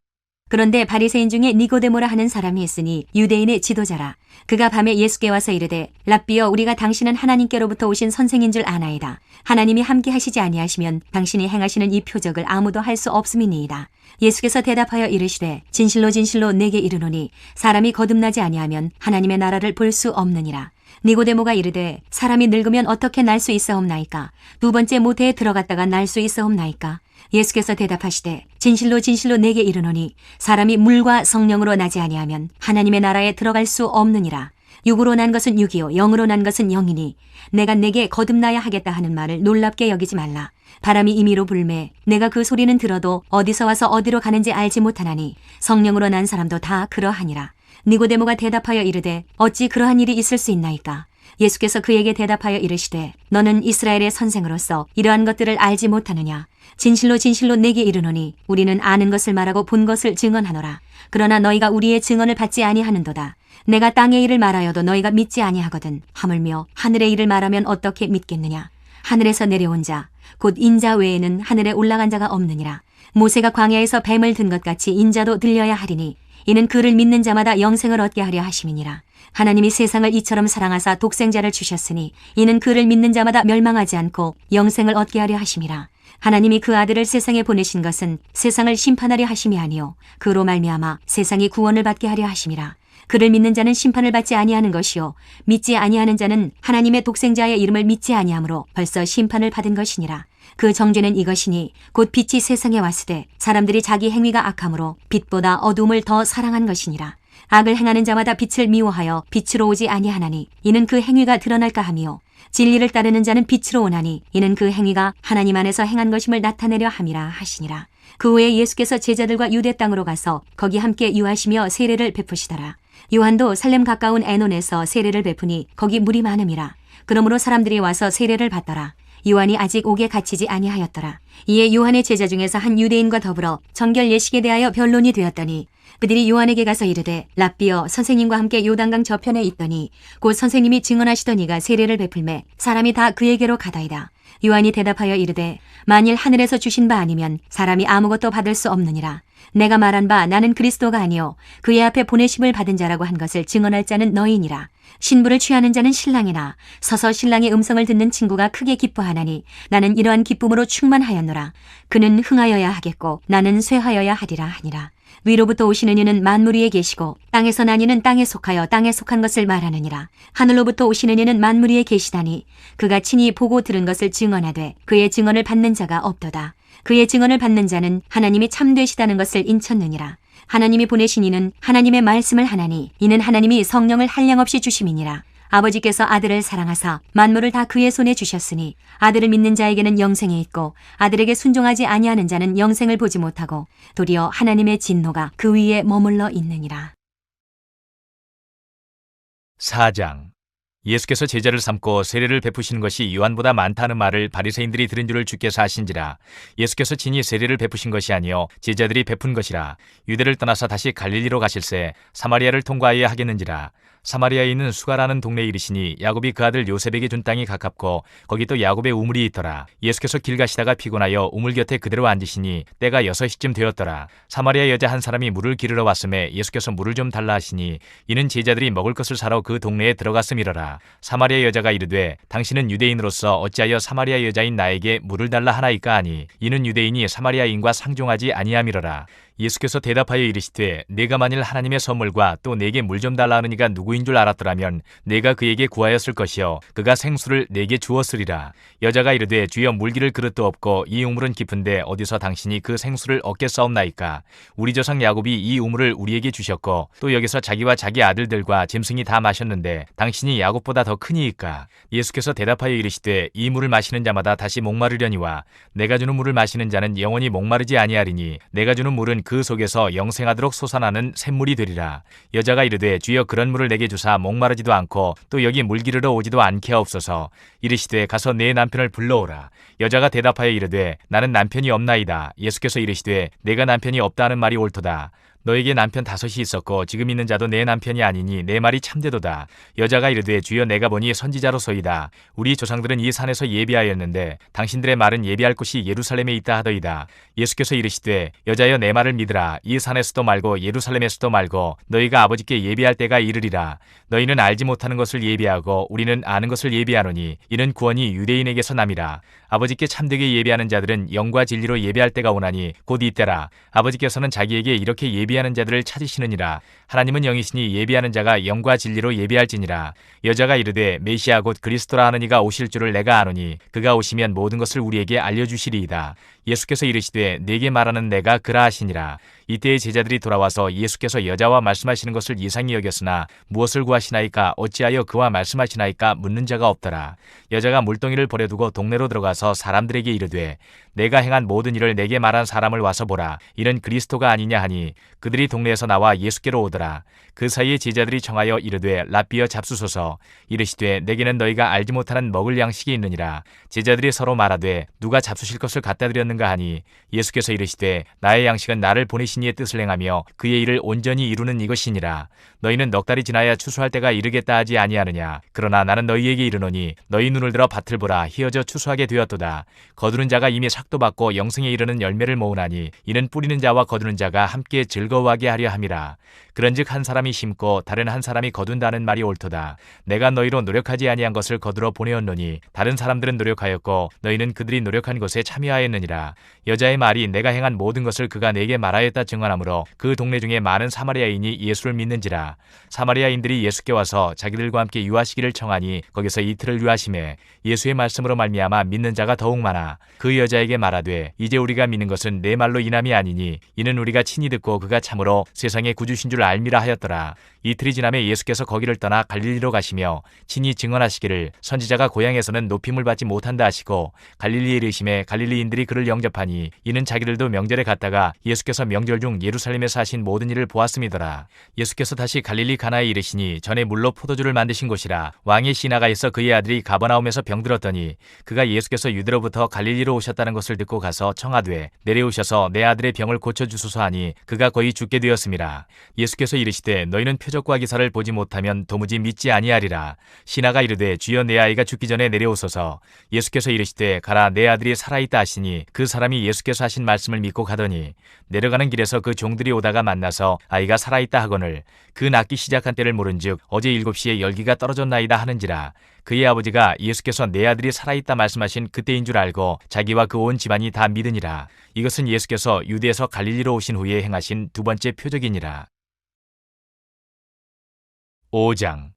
그런데 바리새인 중에 니고데모라 하는 사람이 있으니 유대인의 지도자라. 그가 밤에 예수께 와서 이르되 랍비여 우리가 당신은 하나님께로부터 오신 선생인 줄 아나이다. 하나님이 함께 하시지 아니하시면 당신이 행하시는 이 표적을 아무도 할 수 없음이니이다. 예수께서 대답하여 이르시되 진실로 진실로 내게 이르노니 사람이 거듭나지 아니하면 하나님의 나라를 볼 수 없느니라. 니고데모가 이르되 사람이 늙으면 어떻게 날 수 있사옵나이까. 두 번째 모태에 들어갔다가 날 수 있사옵나이까. 예수께서 대답하시되 진실로 진실로 내게 이르노니 사람이 물과 성령으로 나지 아니하면 하나님의 나라에 들어갈 수 없느니라. 육으로 난 것은 육이요 영으로 난 것은 영이니 내가 내게 거듭나야 하겠다 하는 말을 놀랍게 여기지 말라. 바람이 임의로 불매 내가 그 소리는 들어도 어디서 와서 어디로 가는지 알지 못하나니 성령으로 난 사람도 다 그러하니라. 니고데모가 대답하여 이르되 어찌 그러한 일이 있을 수 있나이까? 예수께서 그에게 대답하여 이르시되 너는 이스라엘의 선생으로서 이러한 것들을 알지 못하느냐? 진실로 진실로 내게 이르노니 우리는 아는 것을 말하고 본 것을 증언하노라. 그러나 너희가 우리의 증언을 받지 아니하는도다. 내가 땅의 일을 말하여도 너희가 믿지 아니하거든. 하물며 하늘의 일을 말하면 어떻게 믿겠느냐? 하늘에서 내려온 자 곧 인자 외에는 하늘에 올라간 자가 없느니라. 모세가 광야에서 뱀을 든 것 같이 인자도 들려야 하리니 이는 그를 믿는 자마다 영생을 얻게 하려 하심이니라. 하나님이 세상을 이처럼 사랑하사 독생자를 주셨으니 이는 그를 믿는 자마다 멸망하지 않고 영생을 얻게 하려 하심이라. 하나님이 그 아들을 세상에 보내신 것은 세상을 심판하려 하심이 아니요 그로 말미암아 세상이 구원을 받게 하려 하심이라. 그를 믿는 자는 심판을 받지 아니하는 것이요 믿지 아니하는 자는 하나님의 독생자의 이름을 믿지 아니하므로 벌써 심판을 받은 것이니라. 그 정죄는 이것이니 곧 빛이 세상에 왔으되 사람들이 자기 행위가 악함으로 빛보다 어둠을 더 사랑한 것이니라. 악을 행하는 자마다 빛을 미워하여 빛으로 오지 아니하나니 이는 그 행위가 드러날까 하며 진리를 따르는 자는 빛으로 오나니 이는 그 행위가 하나님 안에서 행한 것임을 나타내려 함이라 하시니라. 그 후에 예수께서 제자들과 유대 땅으로 가서 거기 함께 유하시며 세례를 베푸시더라. 요한도 살렘 가까운 에논에서 세례를 베푸니 거기 물이 많음이라. 그러므로 사람들이 와서 세례를 받더라. 요한이 아직 옥에 갇히지 아니하였더라. 이에 요한의 제자 중에서 한 유대인과 더불어 정결 예식에 대하여 변론이 되었더니 그들이 요한에게 가서 이르되 랍비여 선생님과 함께 요단강 저편에 있더니 곧 선생님이 증언하시던 이가 세례를 베풀매 사람이 다 그에게로 가다이다. 요한이 대답하여 이르되 만일 하늘에서 주신 바 아니면 사람이 아무것도 받을 수 없느니라. 내가 말한 바 나는 그리스도가 아니요 그의 앞에 보내심을 받은 자라고 한 것을 증언할 자는 너희니라. 신부를 취하는 자는 신랑이나 서서 신랑의 음성을 듣는 친구가 크게 기뻐하나니 나는 이러한 기쁨으로 충만하였노라. 그는 흥하여야 하겠고 나는 쇠하여야 하리라 하니라. 위로부터 오시는 이는 만물 위에 계시고 땅에서 난 이는 땅에 속하여 땅에 속한 것을 말하느니라. 하늘로부터 오시는 이는 만물 위에 계시다니 그가 친히 보고 들은 것을 증언하되 그의 증언을 받는 자가 없도다. 그의 증언을 받는 자는 하나님이 참되시다는 것을 인쳤느니라. 하나님이 보내신 이는 하나님의 말씀을 하나니 이는 하나님이 성령을 한량없이 주심이니라. 아버지께서 아들을 사랑하사 만물을 다 그의 손에 주셨으니 아들을 믿는 자에게는 영생이 있고 아들에게 순종하지 아니하는 자는 영생을 보지 못하고 도리어 하나님의 진노가 그 위에 머물러 있느니라. 4장. 예수께서 제자를 삼고 세례를 베푸시는 것이 요한보다 많다는 말을 바리새인들이 들은 줄을 주께서 아신지라. 예수께서 친히 세례를 베푸신 것이 아니요 제자들이 베푼 것이라. 유대를 떠나서 다시 갈릴리로 가실새 사마리아를 통과하여야 하겠는지라. 사마리아에 있는 수가라는 동네에 이르시니 야곱이 그 아들 요셉에게 준 땅이 가깝고 거기 또 야곱의 우물이 있더라. 예수께서 길 가시다가 피곤하여 우물 곁에 그대로 앉으시니 때가 6시쯤 되었더라. 사마리아 여자 한 사람이 물을 기르러 왔음에 예수께서 물을 좀 달라 하시니 이는 제자들이 먹을 것을 사러 그 동네에 들어갔음이러라. 사마리아 여자가 이르되 당신은 유대인으로서 어찌하여 사마리아 여자인 나에게 물을 달라 하나이까 하니 이는 유대인이 사마리아인과 상종하지 아니함이러라. 예수께서 대답하여 이르시되 내가 만일 하나님의 선물과 또 내게 물 좀 달라 하는 이가 누구인 줄 알았더라면 내가 그에게 구하였을 것이요 그가 생수를 내게 주었으리라. 여자가 이르되 주여 물기를 그릇도 없고 이 우물은 깊은데 어디서 당신이 그 생수를 얻겠사옵나이까. 우리 조상 야곱이 이 우물을 우리에게 주셨고 또 여기서 자기와 자기 아들들과 짐승이 다 마셨는데 당신이 야곱보다 더 크니이까. 예수께서 대답하여 이르시되 이 물을 마시는 자마다 다시 목마르려니와 내가 주는 물을 마시는 자는 영원히 목마르지 아니하리니 내가 주는 물은 그 속에서 영생하도록 솟아나는 샘물이 되리라. 여자가 이르되 주여 그런 물을 내게 주사 목마르지도 않고 또 여기 물 기르러 오지도 않게 하옵소서. 이르시되 가서 내 남편을 불러오라. 여자가 대답하여 이르되 나는 남편이 없나이다. 예수께서 이르시되 내가 남편이 없다 하는 말이 옳도다. 너에게 남편 5이 있었고 지금 있는 자도 내 남편이 아니니 내 말이 참되도다. 여자가 이르되 주여 내가 보니 선지자로소이다. 우리 조상들은 이 산에서 예비하였는데 당신들의 말은 예비할 곳이 예루살렘에 있다 하더이다. 예수께서 이르시되 여자여 내 말을 믿으라. 이 산에서도 말고 예루살렘에서도 말고 너희가 아버지께 예비할 때가 이르리라. 너희는 알지 못하는 것을 예비하고 우리는 아는 것을 예비하노니 이는 구원이 유대인에게서 남이라. 아버지께 참되게 예비하는 자들은 영과 진리로 예비할 때가 오나니 곧 이때라. 아버지께서는 자기에게 이렇게 예비하는 자들을 찾으시느니라. 하나님은 영이시니 예비하는 자가 영과 진리로 예비할지니라. 여자가 이르되 메시아 곧 그리스도라 하는 이가 오실 줄을 내가 아노니 그가 오시면 모든 것을 우리에게 알려주시리이다. 예수께서 이르시되 내게 말하는 내가 그라 하시니라. 이때의 제자들이 돌아와서 예수께서 여자와 말씀하시는 것을 이상히 여겼으나 무엇을 구하시나이까 어찌하여 그와 말씀하시나이까 묻는 자가 없더라. 여자가 물동이를 버려두고 동네로 들어가서 사람들에게 이르되 내가 행한 모든 일을 내게 말한 사람을 와서 보라. 이는 그리스도가 아니냐 하니 그들이 동네에서 나와 예수께로 오더라. 그 사이에 제자들이 청하여 이르되 랍비여 잡수소서. 이르시되 내게는 너희가 알지 못하는 먹을 양식이 있느니라. 제자들이 서로 말하되 누가 잡수실 것을 갖다 드렸는가 하니 예수께서 이르시되 나의 양식은 나를 보내신 이의 뜻을 행하며 그의 일을 온전히 이루는 이것이니라. 너희는 넉 달이 지나야 추수할 때가 이르겠다 하지 아니하느냐. 그러나 나는 너희에게 이르노니 너희 눈을 들어 밭을 보라. 희어져 추수하게 되었도다. 거두는 자가 이미 삭도 받고 영생에 이르는 열매를 모으나니 이는 뿌리는 자와 거두는 자가 함께 즐거워하게 하려 함이라. 그런즉 한 사람이 심고 다른 한 사람이 거둔다는 말이 옳도다. 내가 너희로 노력하지 아니한 것을 거두러 보내었노니 다른 사람들은 노력하였고 너희는 그들이 노력한 것에 참여하였느니라. 여자의 말이 내가 행한 모든 것을 그가 내게 말하였다 증언하므로 그 동네 중에 많은 사마리아인이 예수를 믿는지라. 사마리아인들이 예수께 와서 자기들과 함께 유하시기를 청하니 거기서 이틀을 유하심에 예수의 말씀으로 말미암아 믿는 자가 더욱 많아. 그 여자에게 말하되 이제 우리가 믿는 것은 내 말로 인함이 아니니 이는 우리가 친히 듣고 그가 참으로 세상의 구주신 줄 알미라 하였더라. 이틀이 지나매 예수께서 거기를 떠나 갈릴리로 가시며 친히 증언하시기를 선지자가 고향에서는 높임을 받지 못한다 하시고 갈릴리에 이르심에 갈릴리인들이 그를 영접하니 이는 자기들도 명절에 갔다가 예수께서 명절 중 예루살렘에서 하신 모든 일을 보았음이더라. 예수께서 다시 갈릴리 가나에 이르시니 전에 물로 포도주를 만드신 곳이라. 왕의 신하가 있어 그의 아들이 가버나움에서 병들었더니 그가 예수께서 유대로부터 갈릴리로 오셨다는 것을 듣고 가서 청하되 내려오셔서 내 아들의 병을 고쳐주소서 하니 그가 거의 죽게 되었음이라. 예수께서 이르시되 너희는 표적과 기사를 보지 못하면 도무지 믿지 아니하리라. 신하가 이르되 주여 내 아이가 죽기 전에 내려오소서. 예수께서 이르시되 가라 내 아들이 살아있다 하시니 그 사람이 예수께서 하신 말씀을 믿고 가더니 내려가는 길에서 그 종들이 오다가 만나서 아이가 살아있다 하거늘 그 낫기 시작한 때를 모른즉 어제 7시에 열기가 떨어졌나이다 하는지라. 그의 아버지가 예수께서 내 아들이 살아있다 말씀하신 그때인 줄 알고 자기와 그 온 집안이 다 믿으니라. 이것은 예수께서 유대에서 갈릴리로 오신 후에 행하신 두 번째 표적이니라. 5장.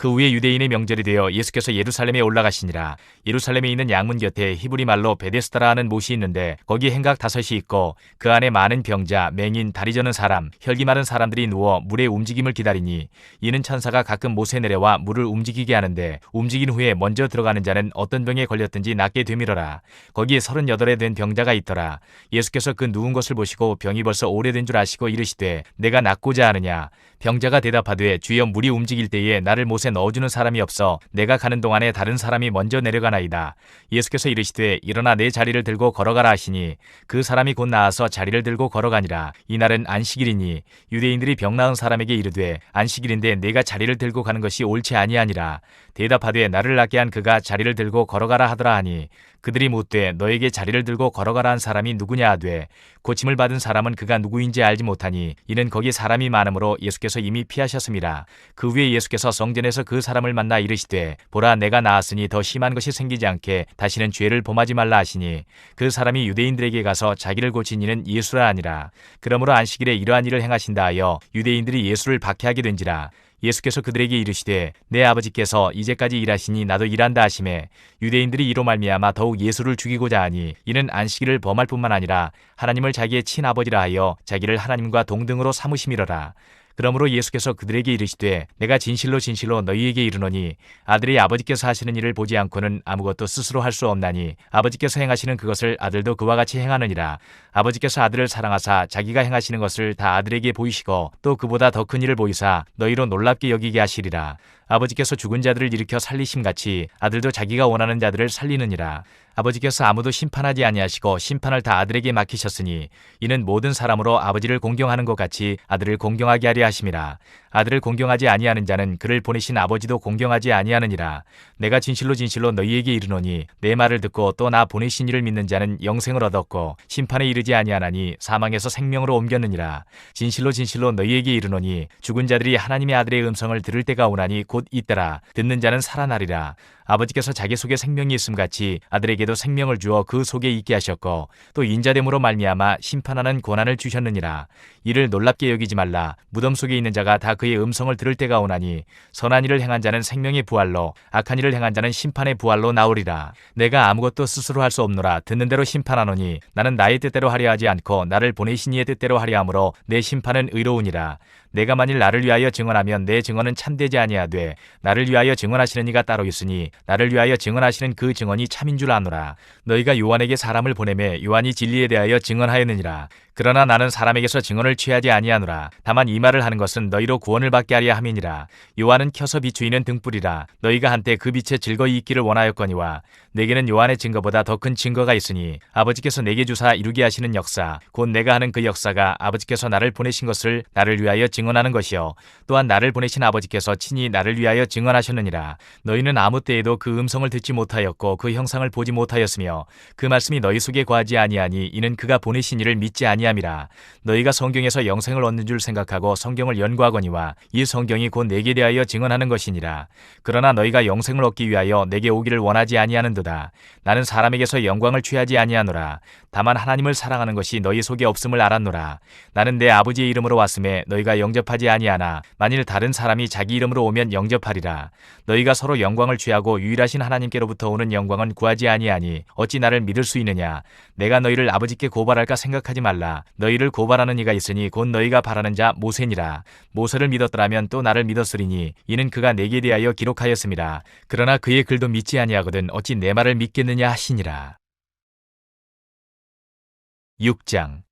그 후에 유대인의 명절이 되어 예수께서 예루살렘에 올라가시니라. 예루살렘에 있는 양문 곁에 히브리 말로 베데스다라 하는 못이 있는데 거기 행각 5이 있고 그 안에 많은 병자, 맹인, 다리 저는 사람, 혈기 마른 사람들이 누워 물의 움직임을 기다리니 이는 천사가 가끔 못에 내려와 물을 움직이게 하는데 움직인 후에 먼저 들어가는 자는 어떤 병에 걸렸든지 낫게 되밀어라. 거기에 38에 된 병자가 있더라. 예수께서 그 누운 것을 보시고 병이 벌써 오래된 줄 아시고 이르시되 내가 낫고자 하느냐. 병자가 대답하되 주여 물이 움직일 때에 나를 못에 넣어주는 사람이 없어 내가 가는 동안에 다른 사람이 먼저 내려가나이다. 예수께서 이르시되 일어나 내 자리를 들고 걸어가라 하시니 그 사람이 곧 나아서 자리를 들고 걸어가니라. 이날은 안식일이니 유대인들이 병 나은 사람에게 이르되 안식일인데 내가 자리를 들고 가는 것이 옳지 아니하니라. 대답하되 나를 낫게 한 그가 자리를 들고 걸어가라 하더라 하니 그들이 묻되 너에게 자리를 들고 걸어가라 한 사람이 누구냐 하되 고침을 받은 사람은 그가 누구인지 알지 못하니 이는 거기 사람이 많으므로 예수께서 이미 피하셨음이라. 그 후에 예수께서 성전에서 그 사람을 만나 이르시되 보라 내가 나았으니 더 심한 것이 생기지 않게 다시는 죄를 범하지 말라 하시니 그 사람이 유대인들에게 가서 자기를 고친 이는 예수라 하니라. 그러므로 안식일에 이러한 일을 행하신다 하여 유대인들이 예수를 박해하게 된지라. 예수께서 그들에게 이르시되 내 아버지께서 이제까지 일하시니 나도 일한다 하시매 유대인들이 이로 말미암아 더욱 예수를 죽이고자 하니 이는 안식일을 범할 뿐만 아니라 하나님을 자기의 친아버지라 하여 자기를 하나님과 동등으로 삼으심이로라. 그러므로 예수께서 그들에게 이르시되 내가 진실로 진실로 너희에게 이르노니 아들이 아버지께서 하시는 일을 보지 않고는 아무것도 스스로 할 수 없나니 아버지께서 행하시는 그것을 아들도 그와 같이 행하느니라. 아버지께서 아들을 사랑하사 자기가 행하시는 것을 다 아들에게 보이시고 또 그보다 더 큰 일을 보이사 너희로 놀랍게 여기게 하시리라. 아버지께서 죽은 자들을 일으켜 살리심같이 아들도 자기가 원하는 자들을 살리느니라. 아버지께서 아무도 심판하지 아니하시고 심판을 다 아들에게 맡기셨으니 이는 모든 사람으로 아버지를 공경하는 것 같이 아들을 공경하게 하려 하심이라. 아들을 공경하지 아니하는 자는 그를 보내신 아버지도 공경하지 아니하느니라. 내가 진실로 진실로 너희에게 이르노니 내 말을 듣고 또 나 보내신 이를 믿는 자는 영생을 얻었고 심판에 이르지 아니하나니 사망에서 생명으로 옮겼느니라. 진실로 진실로 너희에게 이르노니 죽은 자들이 하나님의 아들의 음성을 들을 때가 오나니 곧 이때라. 듣는 자는 살아나리라. 아버지께서 자기 속에 생명이 있음 같이 아들에게도 생명을 주어 그 속에 있게 하셨고 또 인자됨으로 말미암아 심판하는 권한을 주셨느니라. 이를 놀랍게 여기지 말라. 무덤 속에 있는 자가 다 그의 음성을 들을 때가 오나니 선한 일을 행한 자는 생명의 부활로 악한 일을 행한 자는 심판의 부활로 나오리라. 내가 아무것도 스스로 할 수 없노라. 듣는 대로 심판하노니 나는 나의 뜻대로 하려 하지 않고 나를 보내신 이의 뜻대로 하려 함으로 내 심판은 의로우니라. 내가 만일 나를 위하여 증언하면 내 증언은 참되지 아니하되 나를 위하여 증언하시는 이가 따로 있으니 나를 위하여 증언하시는 그 증언이 참인 줄 아노라. 너희가 요한에게 사람을 보내매 요한이 진리에 대하여 증언하였느니라. 그러나 나는 사람에게서 증언을 취하지 아니하노라. 다만 이 말을 하는 것은 너희로 구원을 받게 하려 함이니라. 요한은 켜서 비추이는 등불이라. 너희가 한때 그 빛에 즐거이 있기를 원하였거니와 내게는 요한의 증거보다 더 큰 증거가 있으니 아버지께서 내게 주사 이루게 하시는 역사 곧 내가 하는 그 역사가 아버지께서 나를 보내신 것을 나를 위하여 증언하는 것이요 또한 나를 보내신 아버지께서 친히 나를 위하여 증언하셨느니라. 너희는 아무 때에도 그 음성을 듣지 못하였고 그 형상을 보지 못하였으며 그 말씀이 너희 속에 거하지 아니하니 이는 그가 보내신 이를 믿지 아니함이라. 너희가 성경에서 영생을 얻는 줄 생각하고 성경을 연구하거니와 이 성경이 곧 내게 대하여 증언하는 것이니라. 그러나 너희가 영생을 얻기 위하여 내게 오기를 원하지 아니하는도다. 나는 사람에게서 영광을 취하지 아니하노라. 다만 하나님을 사랑하는 것이 너희 속에 없음을 알았노라. 나는 내 아버지의 이름으로 왔음에 너희가 영접하지 아니하나 만일 다른 사람이 자기 이름으로 오면 영접하리라. 너희가 서로 영광을 취하고 유일하신 하나님께로부터 오는 영광은 구하지 아니하니 어찌 나를 믿을 수 있느냐. 내가 너희를 아버지께 고발할까 생각하지 말라. 너희를 고발하는 이가 있으니 곧 너희가 바라는 자 모세니라. 모세를 믿었더라면 또 나를 믿었으리니 이는 그가 내게 대하여 기록하였음이라. 그러나 그의 글도 믿지 아니하거든 어찌 내 말을 믿겠느냐 하시니라. 6장.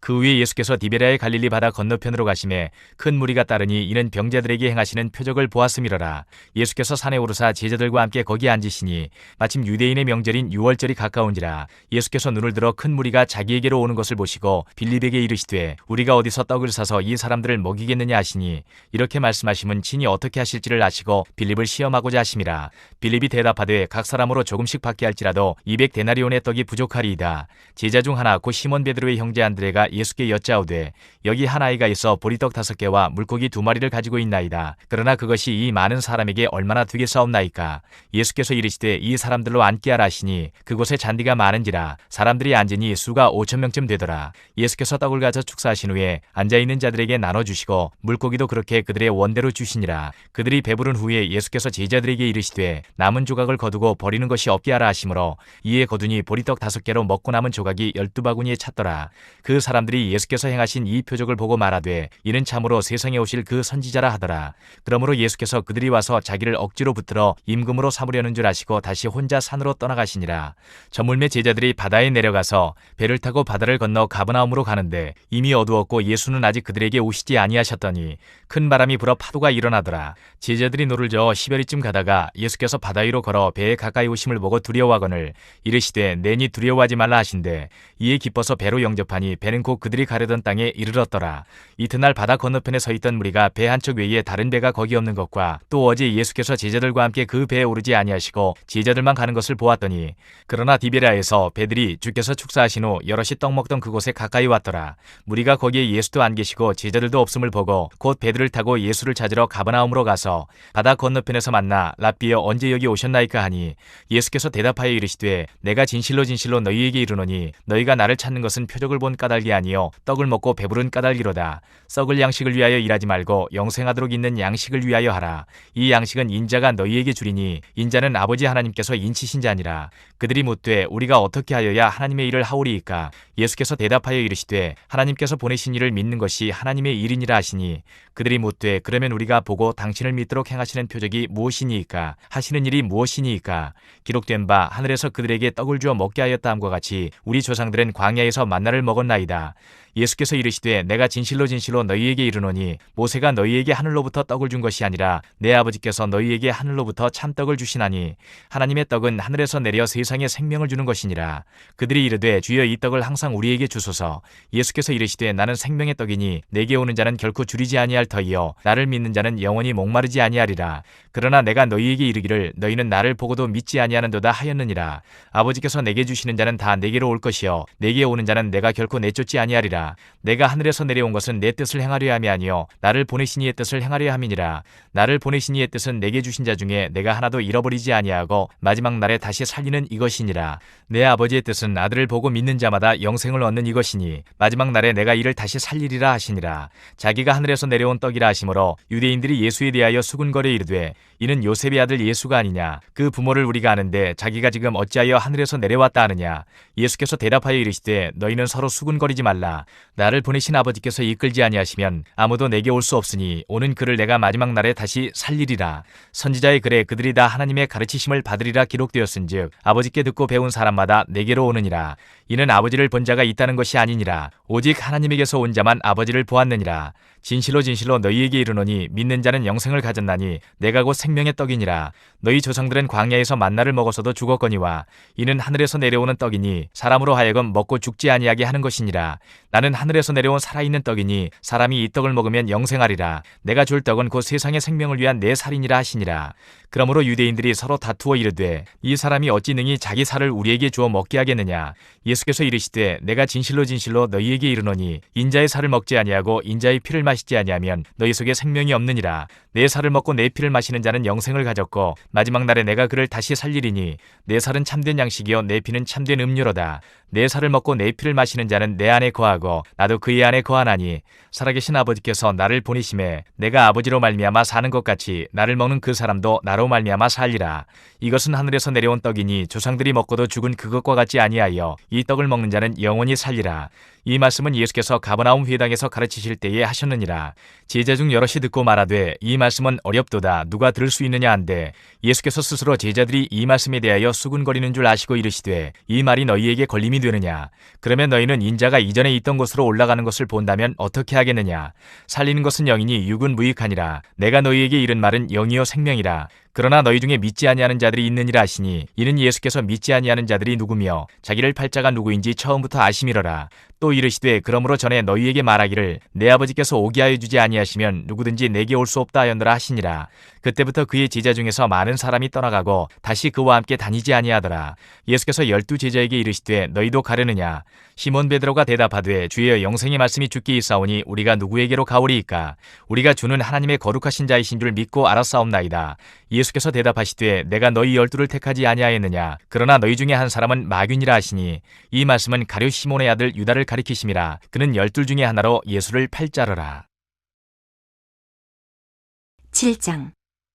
그 후에 예수께서 디베랴의 갈릴리 바다 건너편으로 가심에 큰 무리가 따르니 이는 병자들에게 행하시는 표적을 보았음이로라. 예수께서 산에 오르사 제자들과 함께 거기 앉으시니 마침 유대인의 명절인 유월절이 가까운지라. 예수께서 눈을 들어 큰 무리가 자기에게로 오는 것을 보시고 빌립에게 이르시되 우리가 어디서 떡을 사서 이 사람들을 먹이겠느냐 하시니 이렇게 말씀하심은 친히 어떻게 하실지를 아시고 빌립을 시험하고자 하심이라. 빌립이 대답하되 각 사람으로 조금씩 받게 할지라도 200데나리온의 떡이 부족하리이다. 제자 중 하나 곧 시몬 베드로의 형제 안드레가 예수께 여짜오되 여기 한 아이가 있어 보리떡 5개와 물고기 2마리를 가지고 있나이다. 그러나 그것이 이 많은 사람에게 얼마나 되겠사옵나이까. 예수께서 이르시되 이 사람들로 앉게 하라 하시니 그곳에 잔디가 많은지라 사람들이 앉으니 수가 5,000명쯤 되더라. 예수께서 떡을 가져 축사하신 후에 앉아있는 자들에게 나눠주시고 물고기도 그렇게 그들의 원대로 주시니라. 그들이 배부른 후에 예수께서 제자들에게 이르시되 남은 조각을 거두고 버리는 것이 없게 하라 하시므로 이에 거두니 보리떡 5개로 먹고 남은 조각이 12바구니에 찼더라. 그 사람들이 예수께서 행하신 이 표적을 보고 말하되 이는 참으로 세상에 오실 그 선지자라 하더라. 그러므로 예수께서 그들이 와서 자기를 억지로 붙들어 임금으로 삼으려는 줄 아시고 다시 혼자 산으로 떠나가시니라. 저물매 제자들이 바다에 내려가서 배를 타고 바다를 건너 가버나움으로 가는데 이미 어두웠고 예수는 아직 그들에게 오시지 아니하셨더니 큰 바람이 불어 파도가 일어나더라. 제자들이 노를 저어 시베리쯤 가다가 예수께서 바다 위로 걸어 배에 가까이 오심을 보고 두려워하거늘 이르시되 내니 두려워하지 말라 하신대 이에 기뻐서 배로 영접하니 배는 곧 그들이 가려던 땅에 이르렀더라. 이튿날 바다 건너편에 서 있던 무리가 배 한 척 외에 다른 배가 거기 없는 것과 또 어제 예수께서 제자들과 함께 그 배에 오르지 아니하시고 제자들만 가는 것을 보았더니 그러나 디베랴에서 배들이 주께서 축사하신 후 여럿이 떡 먹던 그곳에 가까이 왔더라. 무리가 거기에 예수도 안 계시고 제자들도 없음을 보고 곧 배들을 타고 예수를 찾으러 가버나움으로 가서 바다 건너편에서 만나 랍비여 언제 여기 오셨나이까 하니 예수께서 대답하여 이르시되 내가 진실로 진실로 너희에게 이르노니 너희가 나를 찾는 것은 표적을 본 까닭이 아니요 떡을 먹고 배부른 까닭이로다. 썩을 양식을 위하여 일하지 말고 영생하도록 있는 양식을 위하여 하라. 이 양식은 인자가 너희에게 주리니 인자는 아버지 하나님께서 인치신 자니라. 그들이 묻되 우리가 어떻게 하여야 하나님의 일을 하오리이까. 예수께서 대답하여 이르시되 하나님께서 보내신 이를 믿는 것이 하나님의 일이니라 하시니 그들이 묻되 그러면 우리가 보고 당신을 믿도록 행하시는 표적이 무엇이니이까. 하시는 일이 무엇이니이까. 기록된 바 하늘에서 그들에게 떡을 주어 먹게 하였다 함과 같이 우리 조상들은 광야에서 만나를 먹었나이다. 예수께서 이르시되 내가 진실로 진실로 너희에게 이르노니 모세가 너희에게 하늘로부터 떡을 준 것이 아니라 내 아버지께서 너희에게 하늘로부터 참떡을 주시나니 하나님의 떡은 하늘에서 내려 세상에 생명을 주는 것이니라. 그들이 이르되 주여 이 떡을 항상 우리에게 주소서. 예수께서 이르시되 나는 생명의 떡이니 내게 오는 자는 결코 줄이지 아니할 터이요 나를 믿는 자는 영원히 목마르지 아니하리라. 그러나 내가 너희에게 이르기를 너희는 나를 보고도 믿지 아니하는도다 하였느니라. 아버지께서 내게 주시는 자는 다 내게로 올 것이요 내게 오는 자는 내가 결코 내쫓지 아니하리라. 아니니라. 내가 하늘에서 내려온 것은 내 뜻을 행하려 함이 아니요 나를 보내신 이의 뜻을 행하려 함이니라. 나를 보내신 이의 뜻은 내게 주신 자 중에 내가 하나도 잃어버리지 아니하고 마지막 날에 다시 살리는 이것이니라. 내 아버지의 뜻은 아들을 보고 믿는 자마다 영생을 얻는 이것이니 마지막 날에 내가 이를 다시 살리리라 하시니라. 자기가 하늘에서 내려온 떡이라 하시므로 유대인들이 예수에 대하여 수군거려 이르되 이는 요셉의 아들 예수가 아니냐. 그 부모를 우리가 아는데 자기가 지금 어찌하여 하늘에서 내려왔다 하느냐. 예수께서 대답하여 이르시되 너희는 서로 수군거리지 말라. 나를 보내신 아버지께서 이끌지 아니하시면 아무도 내게 올 수 없으니 오는 그를 내가 마지막 날에 다시 살리리라. 선지자의 글에 그들이 다 하나님의 가르치심을 받으리라 기록되었은즉 아버지께 듣고 배운 사람마다 내게로 오느니라. 이는 아버지를 본 자가 있다는 것이 아니니라. 오직 하나님에게서 온 자만 아버지를 보았느니라. 진실로 진실로 너희에게 이르노니 믿는 자는 영생을 가졌나니 내가 곧 생명의 떡이니라. 너희 조상들은 광야에서 만나를 먹어서도 죽었거니와 이는 하늘에서 내려오는 떡이니 사람으로 하여금 먹고 죽지 아니하게 하는 것이니라. 나는 하늘에서 내려온 살아있는 떡이니 사람이 이 떡을 먹으면 영생하리라. 내가 줄 떡은 곧 세상의 생명을 위한 내 살이니라 하시니라. 그러므로 유대인들이 서로 다투어 이르되 이 사람이 어찌 능히 자기 살을 우리에게 주어 먹게 하겠느냐. 예수께서 이르시되 내가 진실로 진실로 너희에게 이르노니 인자의 살을 먹지 아니하고 인자의 피를 마시지 아니하면 너희 속에 생명이 없느니라. 내 살을 먹고 내 피를 마시는 자는 영생을 가졌고 마지막 날에 내가 그를 다시 살리리니 내 살은 참된 양식이요 내 피는 참된 음료로다. 내 살을 먹고 내 피를 마시는 자는 내 안에 거하고 나도 그의 안에 거하나니 살아계신 아버지께서 나를 보내심에 내가 아버지로 말미암아 사는 것 같이 나를 먹는 그 사람도 나로 말미암아 살리라. 이것은 하늘에서 내려온 떡이니 조상들이 먹고도 죽은 그것과 같지 아니하여 이 떡을 먹는 자는 영원히 살리라. 이 말씀은 예수께서 가버나움 회당에서 가르치실 때에 하셨느니라. 제자 중 여럿이 듣고 말하되 이 말씀은 어렵도다. 누가 들을 수 있느냐 한데 예수께서 스스로 제자들이 이 말씀에 대하여 수군거리는 줄 아시고 이르시되 이 말이 너희에게 걸림이 되느냐. 그러면 너희는 인자가 이전에 있던 곳으로 올라가는 것을 본다면 어떻게 하겠느냐. 살리는 것은 영이니 육은 무익하니라. 내가 너희에게 이른 말은 영이요 생명이라. 그러나 너희 중에 믿지 아니하는 자들이 있느니라 하시니 이는 예수께서 믿지 아니하는 자들이 누구며 자기를 팔 자가 누구인지 처음부터 아심이러라. 또 이르시되 그러므로 전에 너희에게 말하기를 내 아버지께서 오게 하여 주지 아니하시면 누구든지 내게 올 수 없다 하였노라 하시니라. 그때부터 그의 제자 중에서 많은 사람이 떠나가고 다시 그와 함께 다니지 아니하더라. 예수께서 12 제자에게 이르시되 너희도 가려느냐. 시몬 베드로가 대답하되 주여 영생의 말씀이 주께 있사오니 우리가 누구에게로 가오리이까. 우리가 주는 하나님의 거룩하신 자이신 줄 믿고 알았사옵나이다. 예수께서 대답하시되 내가 너희 12를 택하지 아니하였느냐. 그러나 너희 중에 한 사람은 마귀니라 하시니 이 말씀은 가룟 시몬의 아들 유다를 가리키심이라. 그는 12 중에 하나로 예수를 팔 자러라. 7장.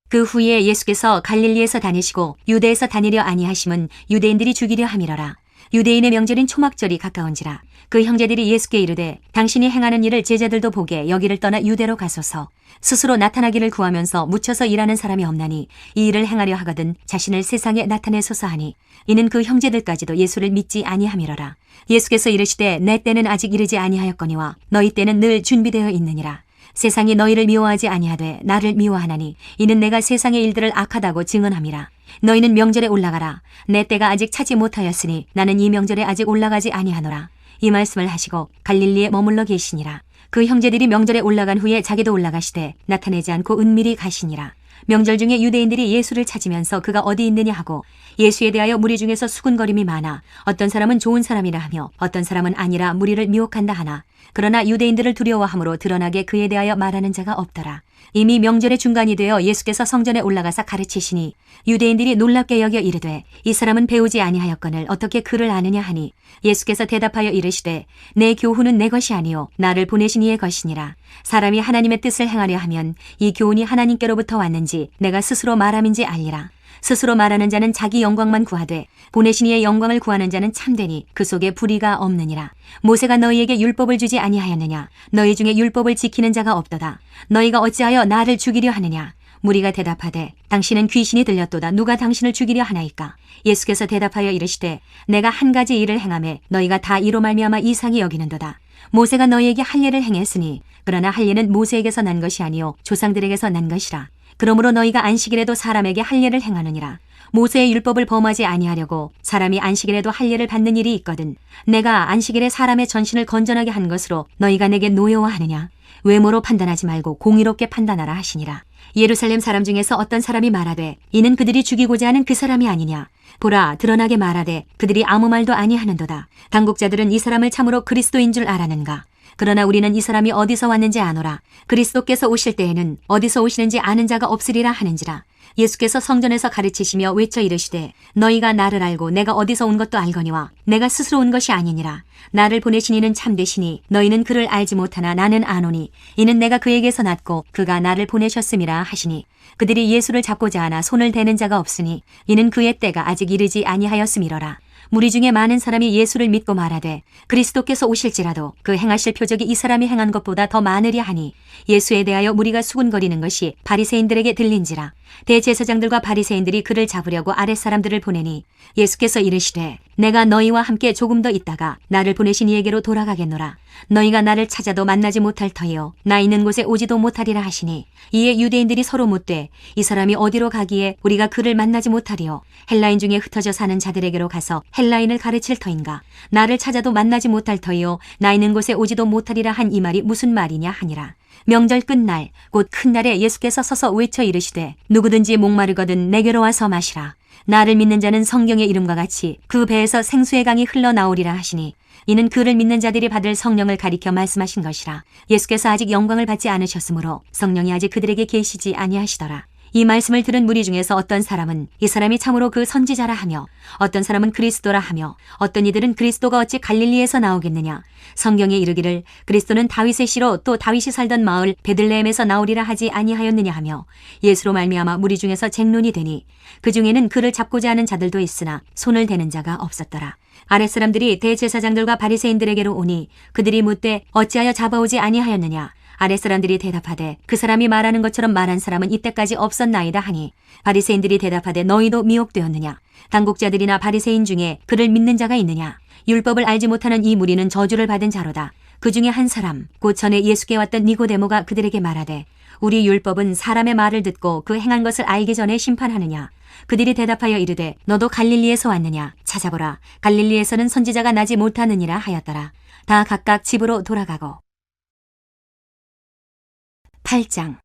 그 후에 예수께서 갈릴리에서 다니시고 유대에서 다니려 아니하심은 유대인들이 죽이려 함이러라. 유대인의 명절인 초막절이 가까운지라. 그 형제들이 예수께 이르되 당신이 행하는 일을 제자들도 보게 여기를 떠나 유대로 가소서. 스스로 나타나기를 구하면서 묻혀서 일하는 사람이 없나니 이 일을 행하려 하거든 자신을 세상에 나타내소서 하니 이는 그 형제들까지도 예수를 믿지 아니함이러라. 예수께서 이르시되 내 때는 아직 이르지 아니하였거니와 너희 때는 늘 준비되어 있느니라. 세상이 너희를 미워하지 아니하되 나를 미워하나니 이는 내가 세상의 일들을 악하다고 증언함이라. 너희는 명절에 올라가라. 내 때가 아직 차지 못하였으니 나는 이 명절에 아직 올라가지 아니하노라. 이 말씀을 하시고 갈릴리에 머물러 계시니라. 그 형제들이 명절에 올라간 후에 자기도 올라가시되 나타내지 않고 은밀히 가시니라. 명절 중에 유대인들이 예수를 찾으면서 그가 어디 있느냐 하고 예수에 대하여 무리 중에서 수군거림이 많아 어떤 사람은 좋은 사람이라 하며 어떤 사람은 아니라 무리를 미혹한다 하나 그러나 유대인들을 두려워함으로 드러나게 그에 대하여 말하는 자가 없더라. 이미 명절의 중간이 되어 예수께서 성전에 올라가사 가르치시니 유대인들이 놀랍게 여겨 이르되 이 사람은 배우지 아니하였거늘 어떻게 그를 아느냐 하니 예수께서 대답하여 이르시되 내 교훈은 내 것이 아니요 나를 보내신 이의 것이니라. 사람이 하나님의 뜻을 행하려 하면 이 교훈이 하나님께로부터 왔는지 내가 스스로 말함인지 알리라. 스스로 말하는 자는 자기 영광만 구하되 보내신 이의 영광을 구하는 자는 참되니 그 속에 불의가 없느니라. 모세가 너희에게 율법을 주지 아니하였느냐. 너희 중에 율법을 지키는 자가 없도다. 너희가 어찌하여 나를 죽이려 하느냐. 무리가 대답하되 당신은 귀신이 들렸도다. 누가 당신을 죽이려 하나이까. 예수께서 대답하여 이르시되 내가 한 가지 일을 행하매 너희가 다 이로 말미암아 이상히 여기는도다. 모세가 너희에게 할례를 행했으니 그러나 할례는 모세에게서 난 것이 아니요 조상들에게서 난 것이라. 그러므로 너희가 안식일에도 사람에게 할례를 행하느니라. 모세의 율법을 범하지 아니하려고 사람이 안식일에도 할례를 받는 일이 있거든. 내가 안식일에 사람의 전신을 건전하게 한 것으로 너희가 내게 노여워하느냐. 외모로 판단하지 말고 공의롭게 판단하라 하시니라. 예루살렘 사람 중에서 어떤 사람이 말하되 이는 그들이 죽이고자 하는 그 사람이 아니냐. 보라 드러나게 말하되 그들이 아무 말도 아니하는도다. 당국자들은 이 사람을 참으로 그리스도인 줄 알았는가. 그러나 우리는 이 사람이 어디서 왔는지 아노라. 그리스도께서 오실 때에는 어디서 오시는지 아는 자가 없으리라 하는지라. 예수께서 성전에서 가르치시며 외쳐 이르시되 너희가 나를 알고 내가 어디서 온 것도 알거니와 내가 스스로 온 것이 아니니라. 나를 보내신 이는 참되시니 너희는 그를 알지 못하나 나는 아노니 이는 내가 그에게서 났고 그가 나를 보내셨음이라 하시니 그들이 예수를 잡고자 하나 손을 대는 자가 없으니 이는 그의 때가 아직 이르지 아니하였음이러라. 무리 중에 많은 사람이 예수를 믿고 말하되 그리스도께서 오실지라도 그 행하실 표적이 이 사람이 행한 것보다 더 많으리 하니 예수에 대하여 무리가 수군거리는 것이 바리새인들에게 들린지라. 대제사장들과 바리새인들이 그를 잡으려고 아랫사람들을 보내니 예수께서 이르시되 내가 너희와 함께 조금 더 있다가 나를 보내신 이에게로 돌아가겠노라. 너희가 나를 찾아도 만나지 못할 터이요 나 있는 곳에 오지도 못하리라 하시니 이에 유대인들이 서로 묻되 이 사람이 어디로 가기에 우리가 그를 만나지 못하리요 헬라인 중에 흩어져 사는 자들에게로 가서 헬라인을 가르칠 터인가 나를 찾아도 만나지 못할 터이요 나 있는 곳에 오지도 못하리라 한 이 말이 무슨 말이냐 하니라. 명절 끝날 곧 큰 날에 예수께서 서서 외쳐 이르시되 누구든지 목마르거든 내게로 와서 마시라. 나를 믿는 자는 성경의 이름과 같이 그 배에서 생수의 강이 흘러나오리라 하시니 이는 그를 믿는 자들이 받을 성령을 가리켜 말씀하신 것이라. 예수께서 아직 영광을 받지 않으셨으므로 성령이 아직 그들에게 계시지 아니하시더라. 이 말씀을 들은 무리 중에서 어떤 사람은 이 사람이 참으로 그 선지자라 하며 어떤 사람은 그리스도라 하며 어떤 이들은 그리스도가 어찌 갈릴리에서 나오겠느냐. 성경에 이르기를 그리스도는 다윗의 씨로 또 다윗이 살던 마을 베들레헴에서 나오리라 하지 아니하였느냐 하며 예수로 말미암아 무리 중에서 쟁론이 되니 그 중에는 그를 잡고자 하는 자들도 있으나 손을 대는 자가 없었더라. 아랫사람들이 대제사장들과 바리새인들에게로 오니 그들이 묻되 어찌하여 잡아오지 아니하였느냐. 아랫사람들이 대답하되 그 사람이 말하는 것처럼 말한 사람은 이때까지 없었나이다 하니 바리새인들이 대답하되 너희도 미혹되었느냐. 당국자들이나 바리새인 중에 그를 믿는 자가 있느냐. 율법을 알지 못하는 이 무리는 저주를 받은 자로다. 그 중에 한 사람 곧 전에 예수께 왔던 니고데모가 그들에게 말하되 우리 율법은 사람의 말을 듣고 그 행한 것을 알기 전에 심판하느냐. 그들이 대답하여 이르되 너도 갈릴리에서 왔느냐. 찾아보라. 갈릴리에서는 선지자가 나지 못하느니라 하였더라. 다 각각 집으로 돌아가고. 8장.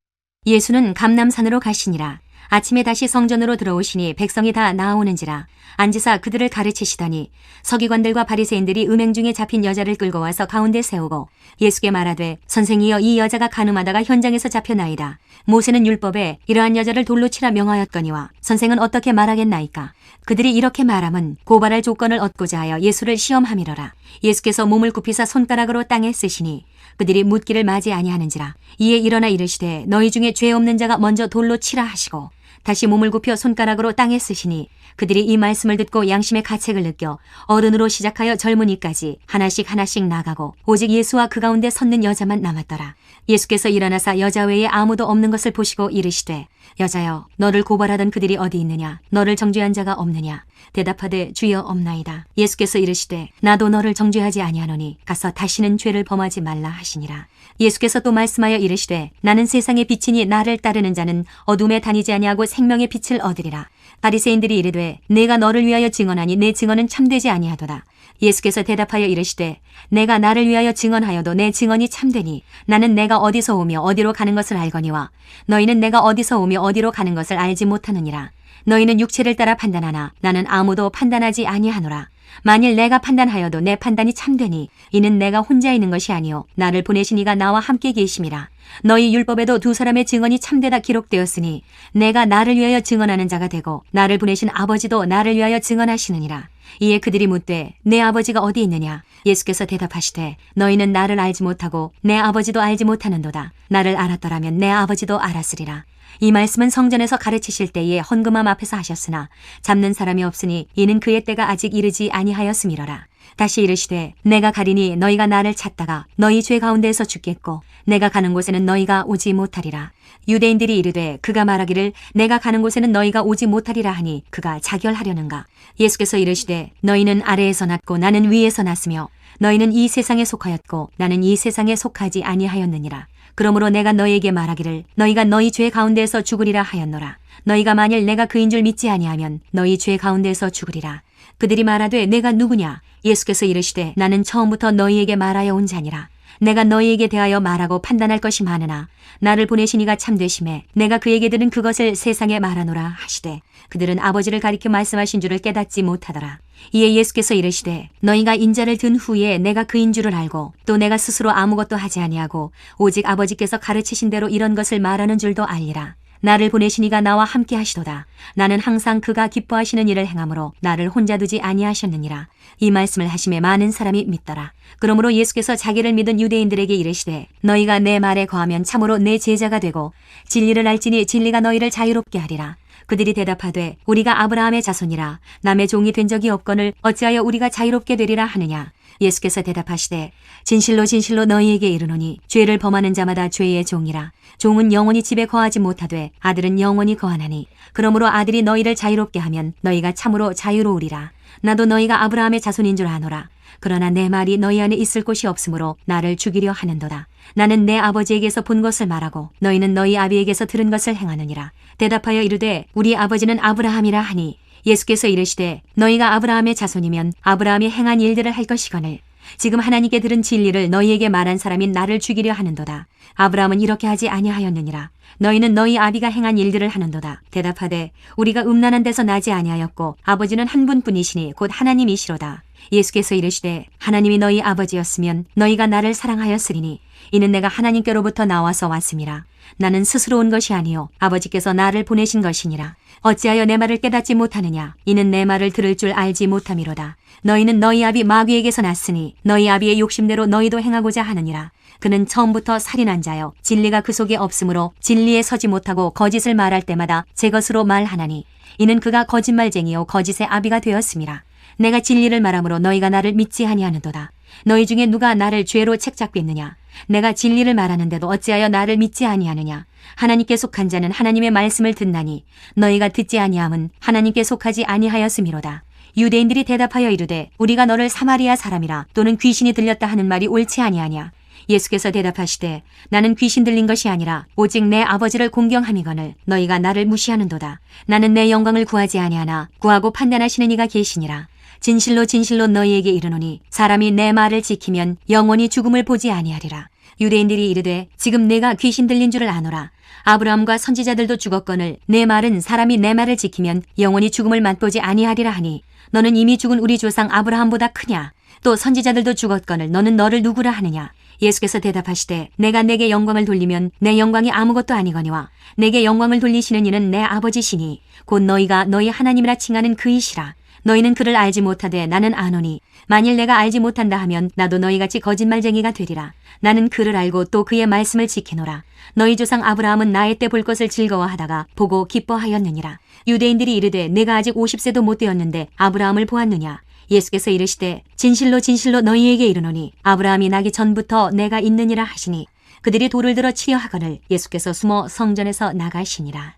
예수는 감람산으로 가시니라. 아침에 다시 성전으로 들어오시니 백성이 다 나아오는지라. 앉으사 그들을 가르치시더니 서기관들과 바리새인들이 음행 중에 잡힌 여자를 끌고 와서 가운데 세우고 예수께 말하되 선생이여 이 여자가 간음하다가 현장에서 잡혀나이다. 모세는 율법에 이러한 여자를 돌로 치라 명하였거니와 선생은 어떻게 말하겠나이까. 그들이 이렇게 말함은 고발할 조건을 얻고자 하여 예수를 시험함이러라. 예수께서 몸을 굽히사 손가락으로 땅에 쓰시니 그들이 묻기를 맞이 아니하는지라. 이에 일어나 이르시되 너희 중에 죄 없는 자가 먼저 돌로 치라 하시고 다시 몸을 굽혀 손가락으로 땅에 쓰시니 그들이 이 말씀을 듣고 양심의 가책을 느껴 어른으로 시작하여 젊은이까지 하나씩 하나씩 나가고 오직 예수와 그 가운데 섰는 여자만 남았더라. 예수께서 일어나사 여자 외에 아무도 없는 것을 보시고 이르시되 여자여 너를 고발하던 그들이 어디 있느냐. 너를 정죄한 자가 없느냐. 대답하되 주여 없나이다. 예수께서 이르시되 나도 너를 정죄하지 아니하노니 가서 다시는 죄를 범하지 말라 하시니라. 예수께서 또 말씀하여 이르시되 나는 세상의 빛이니 나를 따르는 자는 어둠에 다니지 아니하고 생명의 빛을 얻으리라. 바리새인들이 이르되 내가 너를 위하여 증언하니 내 증언은 참되지 아니하도다. 예수께서 대답하여 이르시되 내가 나를 위하여 증언하여도 내 증언이 참되니 나는 내가 어디서 오며 어디로 가는 것을 알거니와 너희는 내가 어디서 오며 어디로 가는 것을 알지 못하느니라. 너희는 육체를 따라 판단하나 나는 아무도 판단하지 아니하노라. 만일 내가 판단하여도 내 판단이 참되니 이는 내가 혼자 있는 것이 아니요 나를 보내신 이가 나와 함께 계심이라. 너희 율법에도 두 사람의 증언이 참되다 기록되었으니 내가 나를 위하여 증언하는 자가 되고 나를 보내신 아버지도 나를 위하여 증언하시느니라. 이에 그들이 묻되 내 아버지가 어디 있느냐. 예수께서 대답하시되 너희는 나를 알지 못하고 내 아버지도 알지 못하는도다. 나를 알았더라면 내 아버지도 알았으리라. 이 말씀은 성전에서 가르치실 때에 헌금함 앞에서 하셨으나 잡는 사람이 없으니 이는 그의 때가 아직 이르지 아니하였음이러라. 다시 이르시되 내가 가리니 너희가 나를 찾다가 너희 죄 가운데에서 죽겠고 내가 가는 곳에는 너희가 오지 못하리라. 유대인들이 이르되 그가 말하기를 내가 가는 곳에는 너희가 오지 못하리라 하니 그가 자결하려는가. 예수께서 이르시되 너희는 아래에서 났고 나는 위에서 났으며 너희는 이 세상에 속하였고 나는 이 세상에 속하지 아니하였느니라. 그러므로 내가 너희에게 말하기를 너희가 너희 죄 가운데에서 죽으리라 하였노라. 너희가 만일 내가 그인 줄 믿지 아니하면 너희 죄 가운데에서 죽으리라. 그들이 말하되 내가 누구냐. 예수께서 이르시되 나는 처음부터 너희에게 말하여 온 자니라. 내가 너희에게 대하여 말하고 판단할 것이 많으나 나를 보내신 이가 참되심에 내가 그에게 들은 그것을 세상에 말하노라 하시되 그들은 아버지를 가리켜 말씀하신 줄을 깨닫지 못하더라. 이에 예수께서 이르시되 너희가 인자를 든 후에 내가 그인 줄을 알고 또 내가 스스로 아무것도 하지 아니하고 오직 아버지께서 가르치신 대로 이런 것을 말하는 줄도 알리라. 나를 보내신 이가 나와 함께 하시도다. 나는 항상 그가 기뻐하시는 일을 행함으로 나를 혼자 두지 아니하셨느니라. 이 말씀을 하심에 많은 사람이 믿더라. 그러므로 예수께서 자기를 믿은 유대인들에게 이르시되 너희가 내 말에 거하면 참으로 내 제자가 되고 진리를 알지니 진리가 너희를 자유롭게 하리라. 그들이 대답하되 우리가 아브라함의 자손이라 남의 종이 된 적이 없거늘 어찌하여 우리가 자유롭게 되리라 하느냐. 예수께서 대답하시되 진실로 진실로 너희에게 이르노니 죄를 범하는 자마다 죄의 종이라. 종은 영원히 집에 거하지 못하되 아들은 영원히 거하나니 그러므로 아들이 너희를 자유롭게 하면 너희가 참으로 자유로우리라. 나도 너희가 아브라함의 자손인 줄 아노라. 그러나 내 말이 너희 안에 있을 곳이 없으므로 나를 죽이려 하는도다. 나는 내 아버지에게서 본 것을 말하고 너희는 너희 아비에게서 들은 것을 행하느니라. 대답하여 이르되 우리 아버지는 아브라함이라 하니 예수께서 이르시되 너희가 아브라함의 자손이면 아브라함이 행한 일들을 할 것이거늘 지금 하나님께 들은 진리를 너희에게 말한 사람인 나를 죽이려 하는도다. 아브라함은 이렇게 하지 아니하였느니라. 너희는 너희 아비가 행한 일들을 하는도다. 대답하되 우리가 음란한 데서 나지 아니하였고 아버지는 한 분뿐이시니 곧 하나님이시로다. 예수께서 이르시되 하나님이 너희 아버지였으면 너희가 나를 사랑하였으리니 이는 내가 하나님께로부터 나와서 왔음이라. 나는 스스로 온 것이 아니요 아버지께서 나를 보내신 것이니라. 어찌하여 내 말을 깨닫지 못하느냐. 이는 내 말을 들을 줄 알지 못함이로다. 너희는 너희 아비 마귀에게서 났으니 너희 아비의 욕심대로 너희도 행하고자 하느니라. 그는 처음부터 살인한 자여 진리가 그 속에 없으므로 진리에 서지 못하고 거짓을 말할 때마다 제 것으로 말하나니 이는 그가 거짓말쟁이요 거짓의 아비가 되었음이라. 내가 진리를 말함으로 너희가 나를 믿지 아니하는도다. 너희 중에 누가 나를 죄로 책잡겠느냐. 내가 진리를 말하는데도 어찌하여 나를 믿지 아니하느냐. 하나님께 속한 자는 하나님의 말씀을 듣나니 너희가 듣지 아니함은 하나님께 속하지 아니하였음이로다. 유대인들이 대답하여 이르되 우리가 너를 사마리아 사람이라 또는 귀신이 들렸다 하는 말이 옳지 아니하냐. 예수께서 대답하시되 나는 귀신 들린 것이 아니라 오직 내 아버지를 공경함이거늘 너희가 나를 무시하는도다. 나는 내 영광을 구하지 아니하나 구하고 판단하시는 이가 계시니라. 진실로 진실로 너희에게 이르노니 사람이 내 말을 지키면 영원히 죽음을 보지 아니하리라. 유대인들이 이르되 지금 내가 귀신 들린 줄을 아노라. 아브라함과 선지자들도 죽었거늘 내 말은 사람이 내 말을 지키면 영원히 죽음을 맛보지 아니하리라 하니 너는 이미 죽은 우리 조상 아브라함보다 크냐. 또 선지자들도 죽었거늘 너는 너를 누구라 하느냐. 예수께서 대답하시되 내가 내게 영광을 돌리면 내 영광이 아무것도 아니거니와 내게 영광을 돌리시는 이는 내 아버지시니 곧 너희가 너희 하나님이라 칭하는 그이시라. 너희는 그를 알지 못하되 나는 아노니 만일 내가 알지 못한다 하면 나도 너희같이 거짓말쟁이가 되리라. 나는 그를 알고 또 그의 말씀을 지키노라. 너희 조상 아브라함은 나의 때 볼 것을 즐거워하다가 보고 기뻐하였느니라. 유대인들이 이르되 내가 아직 50세도 못 되었는데 아브라함을 보았느냐. 예수께서 이르시되 진실로 진실로 너희에게 이르노니 아브라함이 나기 전부터 내가 있느니라 하시니 그들이 돌을 들어 치려 하거늘 예수께서 숨어 성전에서 나가시니라.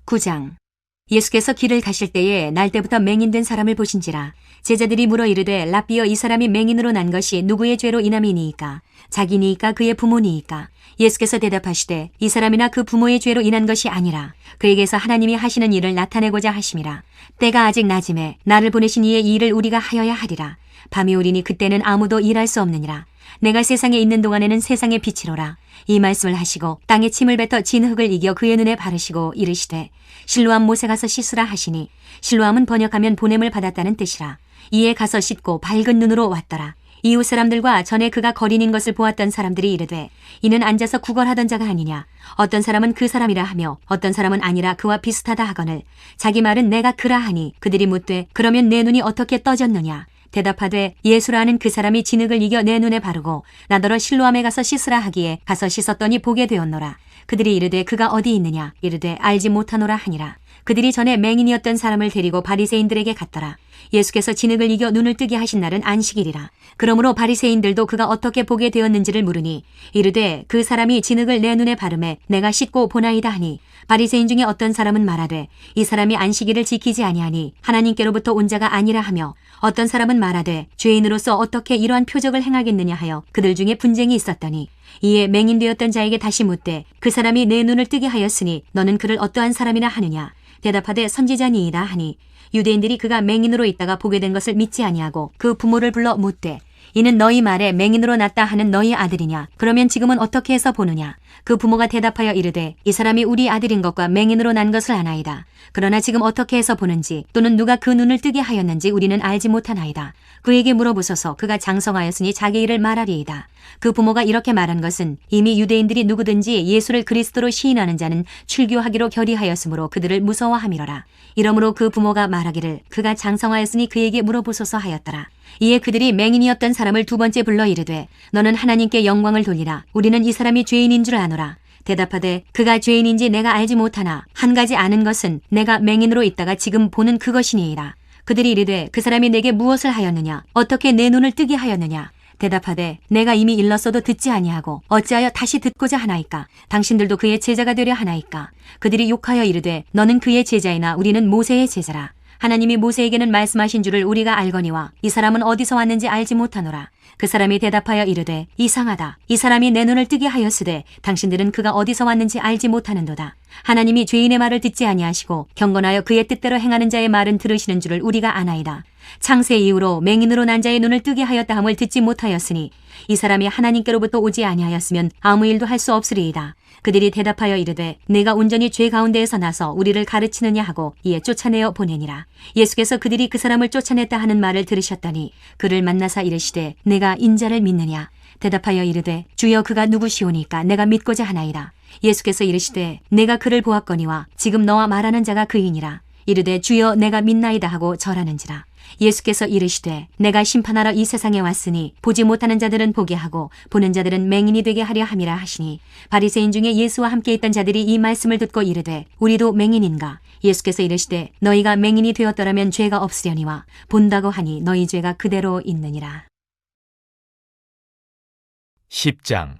9장. 예수께서 길을 가실 때에 날 때부터 맹인된 사람을 보신지라. 제자들이 물어 이르되 랍비여 이 사람이 맹인으로 난 것이 누구의 죄로 인함이니이까 자기니이까 그의 부모니이까. 예수께서 대답하시되 이 사람이나 그 부모의 죄로 인한 것이 아니라 그에게서 하나님이 하시는 일을 나타내고자 하심이라. 때가 아직 낮음에 나를 보내신 이의 이 일을 우리가 하여야 하리라. 밤이 오리니 그때는 아무도 일할 수 없느니라. 내가 세상에 있는 동안에는 세상의 빛이로라. 이 말씀을 하시고 땅에 침을 뱉어 진 흙을 이겨 그의 눈에 바르시고 이르시되 실로암 못에 가서 씻으라 하시니 실로암은 번역하면 보냄을 받았다는 뜻이라. 이에 가서 씻고 밝은 눈으로 왔더라. 이웃 사람들과 전에 그가 거린인 것을 보았던 사람들이 이르되 이는 앉아서 구걸하던 자가 아니냐. 어떤 사람은 그 사람이라 하며 어떤 사람은 아니라 그와 비슷하다 하거늘 자기 말은 내가 그라 하니 그들이 묻되 그러면 내 눈이 어떻게 떠졌느냐. 대답하되 예수라는 그 사람이 진흙을 이겨 내 눈에 바르고 나더러 실로암에 가서 씻으라 하기에 가서 씻었더니 보게 되었노라. 그들이 이르되 그가 어디 있느냐. 이르되 알지 못하노라 하니라. 그들이 전에 맹인이었던 사람을 데리고 바리새인들에게 갔더라. 예수께서 진흙을 이겨 눈을 뜨게 하신 날은 안식일이라. 그러므로 바리새인들도 그가 어떻게 보게 되었는지를 물으니 이르되 그 사람이 진흙을 내 눈에 바르매 내가 씻고 보나이다 하니 바리새인 중에 어떤 사람은 말하되 이 사람이 안식일을 지키지 아니하니 하나님께로부터 온 자가 아니라 하며 어떤 사람은 말하되 죄인으로서 어떻게 이러한 표적을 행하겠느냐 하여 그들 중에 분쟁이 있었더니 이에 맹인되었던 자에게 다시 묻되 그 사람이 내 눈을 뜨게 하였으니 너는 그를 어떠한 사람이라 하느냐. 대답하되 선지자니이다 하니 유대인들이 그가 맹인으로 있다가 보게 된 것을 믿지 아니하고 그 부모를 불러 묻되 이는 너희 말에 맹인으로 났다 하는 너희 아들이냐? 그러면 지금은 어떻게 해서 보느냐? 그 부모가 대답하여 이르되 이 사람이 우리 아들인 것과 맹인으로 난 것을 아나이다. 그러나 지금 어떻게 해서 보는지 또는 누가 그 눈을 뜨게 하였는지 우리는 알지 못하나이다. 그에게 물어보소서. 그가 장성하였으니 자기 일을 말하리이다. 그 부모가 이렇게 말한 것은 이미 유대인들이 누구든지 예수를 그리스도로 시인하는 자는 출교하기로 결의하였으므로 그들을 무서워함이로라. 이러므로 그 부모가 말하기를 그가 장성하였으니 그에게 물어보소서 하였더라. 이에 그들이 맹인이었던 사람을 두 번째 불러 이르되 너는 하나님께 영광을 돌리라. 우리는 이 사람이 죄인인 줄 아노라. 대답하되 그가 죄인인지 내가 알지 못하나 한 가지 아는 것은 내가 맹인으로 있다가 지금 보는 그것이니이다. 그들이 이르되 그 사람이 내게 무엇을 하였느냐? 어떻게 내 눈을 뜨게 하였느냐? 대답하되 내가 이미 일렀어도 듣지 아니하고 어찌하여 다시 듣고자 하나이까? 당신들도 그의 제자가 되려 하나이까? 그들이 욕하여 이르되 너는 그의 제자이나 우리는 모세의 제자라. 하나님이 모세에게는 말씀하신 줄을 우리가 알거니와 이 사람은 어디서 왔는지 알지 못하노라. 그 사람이 대답하여 이르되 이상하다. 이 사람이 내 눈을 뜨게 하였으되 당신들은 그가 어디서 왔는지 알지 못하는도다. 하나님이 죄인의 말을 듣지 아니하시고 경건하여 그의 뜻대로 행하는 자의 말은 들으시는 줄을 우리가 아나이다. 창세 이후로 맹인으로 난 자의 눈을 뜨게 하였다 함을 듣지 못하였으니 이 사람이 하나님께로부터 오지 아니하였으면 아무 일도 할 수 없으리이다. 그들이 대답하여 이르되 내가 온전히 죄 가운데에서 나서 우리를 가르치느냐 하고 이에 쫓아내어 보내니라. 예수께서 그들이 그 사람을 쫓아냈다 하는 말을 들으셨더니 그를 만나사 이르시되 내가 인자를 믿느냐? 대답하여 이르되 주여 그가 누구시오니까 내가 믿고자 하나이다. 예수께서 이르시되 내가 그를 보았거니와 지금 너와 말하는 자가 그이니라. 이르되 주여 내가 믿나이다 하고 절하는지라. 예수께서 이르시되 내가 심판하러 이 세상에 왔으니 보지 못하는 자들은 보게 하고 보는 자들은 맹인이 되게 하려 함이라 하시니 바리새인 중에 예수와 함께 있던 자들이 이 말씀을 듣고 이르되 우리도 맹인인가? 예수께서 이르시되 너희가 맹인이 되었더라면 죄가 없으려니와 본다고 하니 너희 죄가 그대로 있느니라. 10장.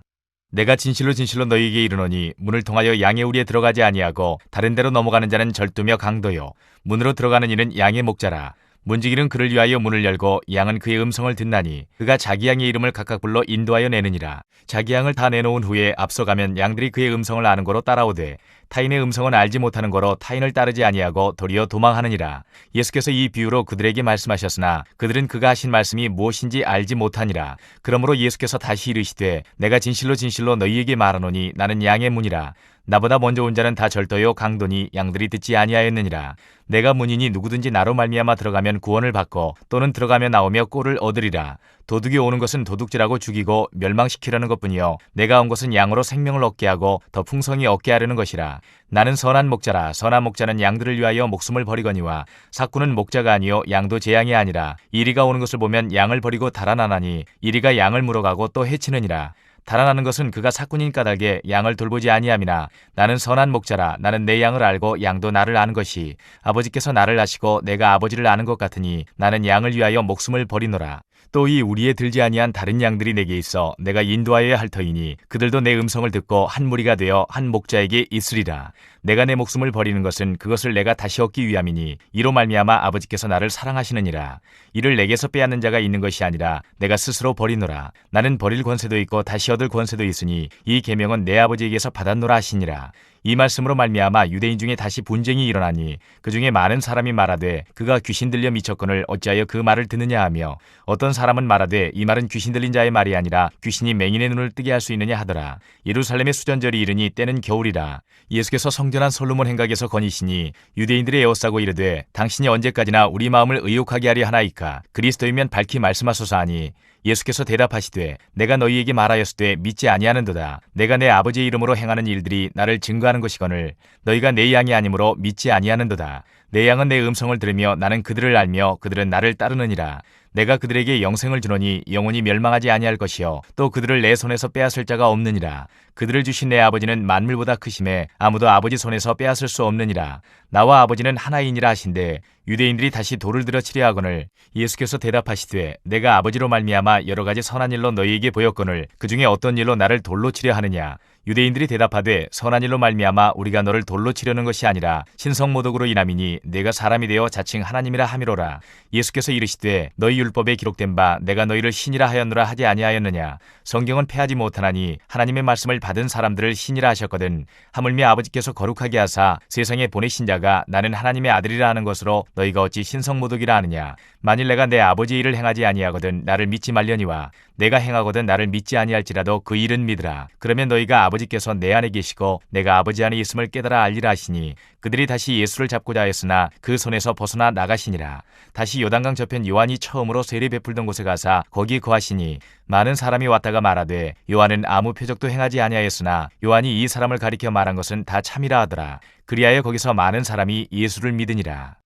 내가 진실로 진실로 너희에게 이르노니 문을 통하여 양의 우리에 들어가지 아니하고 다른 데로 넘어가는 자는 절도며 강도요 문으로 들어가는 이는 양의 목자라. 문지기는 그를 위하여 문을 열고 양은 그의 음성을 듣나니 그가 자기 양의 이름을 각각 불러 인도하여 내느니라. 자기 양을 다 내놓은 후에 앞서가면 양들이 그의 음성을 아는 거로 따라오되 타인의 음성은 알지 못하는 거로 타인을 따르지 아니하고 도리어 도망하느니라. 예수께서 이 비유로 그들에게 말씀하셨으나 그들은 그가 하신 말씀이 무엇인지 알지 못하니라. 그러므로 예수께서 다시 이르시되 내가 진실로 진실로 너희에게 말하노니 나는 양의 문이라. 나보다 먼저 온 자는 다 절도요 강도니 양들이 듣지 아니하였느니라. 내가 문이니 누구든지 나로 말미암아 들어가면 구원을 받고 또는 들어가며 나오며 꼴을 얻으리라. 도둑이 오는 것은 도둑질하고 죽이고 멸망시키려는 것뿐이요 내가 온 것은 양으로 생명을 얻게 하고 더 풍성히 얻게 하려는 것이라. 나는 선한 목자라. 선한 목자는 양들을 위하여 목숨을 버리거니와 삭구는 목자가 아니요 양도 제 양이 아니라. 이리가 오는 것을 보면 양을 버리고 달아나나니 이리가 양을 물어가고 또 해치느니라. 달아나는 것은 그가 사꾼인 까닭에 양을 돌보지 아니함이나 나는 선한 목자라. 나는 내 양을 알고 양도 나를 아는 것이 아버지께서 나를 아시고 내가 아버지를 아는 것 같으니 나는 양을 위하여 목숨을 버리노라. 또 이 우리에 들지 아니한 다른 양들이 내게 있어 내가 인도하여야 할 터이니 그들도 내 음성을 듣고 한 무리가 되어 한 목자에게 있으리라. 내가 내 목숨을 버리는 것은 그것을 내가 다시 얻기 위함이니 이로 말미암아 아버지께서 나를 사랑하시느니라. 이를 내게서 빼앗는 자가 있는 것이 아니라 내가 스스로 버리노라. 나는 버릴 권세도 있고 다시 얻을 권세도 있으니 이 계명은 내 아버지에게서 받았노라 하시니라. 이 말씀으로 말미암아 유대인 중에 다시 분쟁이 일어나니 그 중에 많은 사람이 말하되 그가 귀신 들려 미쳤거늘 어찌하여 그 말을 듣느냐 하며 어떤 사람은 말하되 이 말은 귀신 들린 자의 말이 아니라 귀신이 맹인의 눈을 뜨게 할 수 있느냐 하더라. 예루살렘의 수전절이 이르니 때는 겨울이라. 예수께서 성전한 솔로몬 행각에서 거니시니 유대인들이 에워싸고 이르되 당신이 언제까지나 우리 마음을 의욕하게 하려 하나이까? 그리스도이면 밝히 말씀하소서 하니 예수께서 대답하시되 내가 너희에게 말하였으되 믿지 아니하는도다. 내가 내 아버지의 이름으로 행하는 일들이 나를 증거하는 것이거늘 너희가 내 양이 아니므로 믿지 아니하는도다. 내 양은 내 음성을 들으며 나는 그들을 알며 그들은 나를 따르느니라. 내가 그들에게 영생을 주노니 영원히 멸망하지 아니할 것이요 또 그들을 내 손에서 빼앗을 자가 없느니라. 그들을 주신 내 아버지는 만물보다 크심에 아무도 아버지 손에서 빼앗을 수 없느니라. 나와 아버지는 하나이니라 하신대 유대인들이 다시 돌을 들어 치려 하거늘 예수께서 대답하시되 내가 아버지로 말미암아 여러 가지 선한 일로 너희에게 보였거늘 그 중에 어떤 일로 나를 돌로 치려 하느냐. 유대인들이 대답하되 선한 일로 말미암아 우리가 너를 돌로 치려는 것이 아니라 신성모독으로 인함이니 내가 사람이 되어 자칭 하나님이라 함이로라. 예수께서 이르시되 너희 율법에 기록된 바 내가 너희를 신이라 하였노라 하지 아니하였느냐. 성경은 패하지 못하나니 하나님의 말씀을 받은 사람들을 신이라 하셨거든. 하물며 아버지께서 거룩하게 하사 세상에 보내신 자가 나는 하나님의 아들이라 하는 것으로 너희가 어찌 신성모독이라 하느냐. 만일 내가 내 아버지의 일을 행하지 아니하거든 나를 믿지 말려니와 내가 행하거든 나를 믿지 아니할지라도 그 일은 믿으라. 그러면 너희가 아버지께서 내 안에 계시고 내가 아버지 안에 있음을 깨달아 알리라 하시니 그들이 다시 예수를 잡고자 하였으나 그 손에서 벗어나 나가시니라. 다시 요단강 저편 요한이 처음으로 세례 베풀던 곳에 가사 거기 거하시니 많은 사람이 왔다가 말하되 요한은 아무 표적도 행하지 아니하였으나 요한이 이 사람을 가리켜 말한 것은 다 참이라 하더라. 그리하여 거기서 많은 사람이 예수를 믿으니라.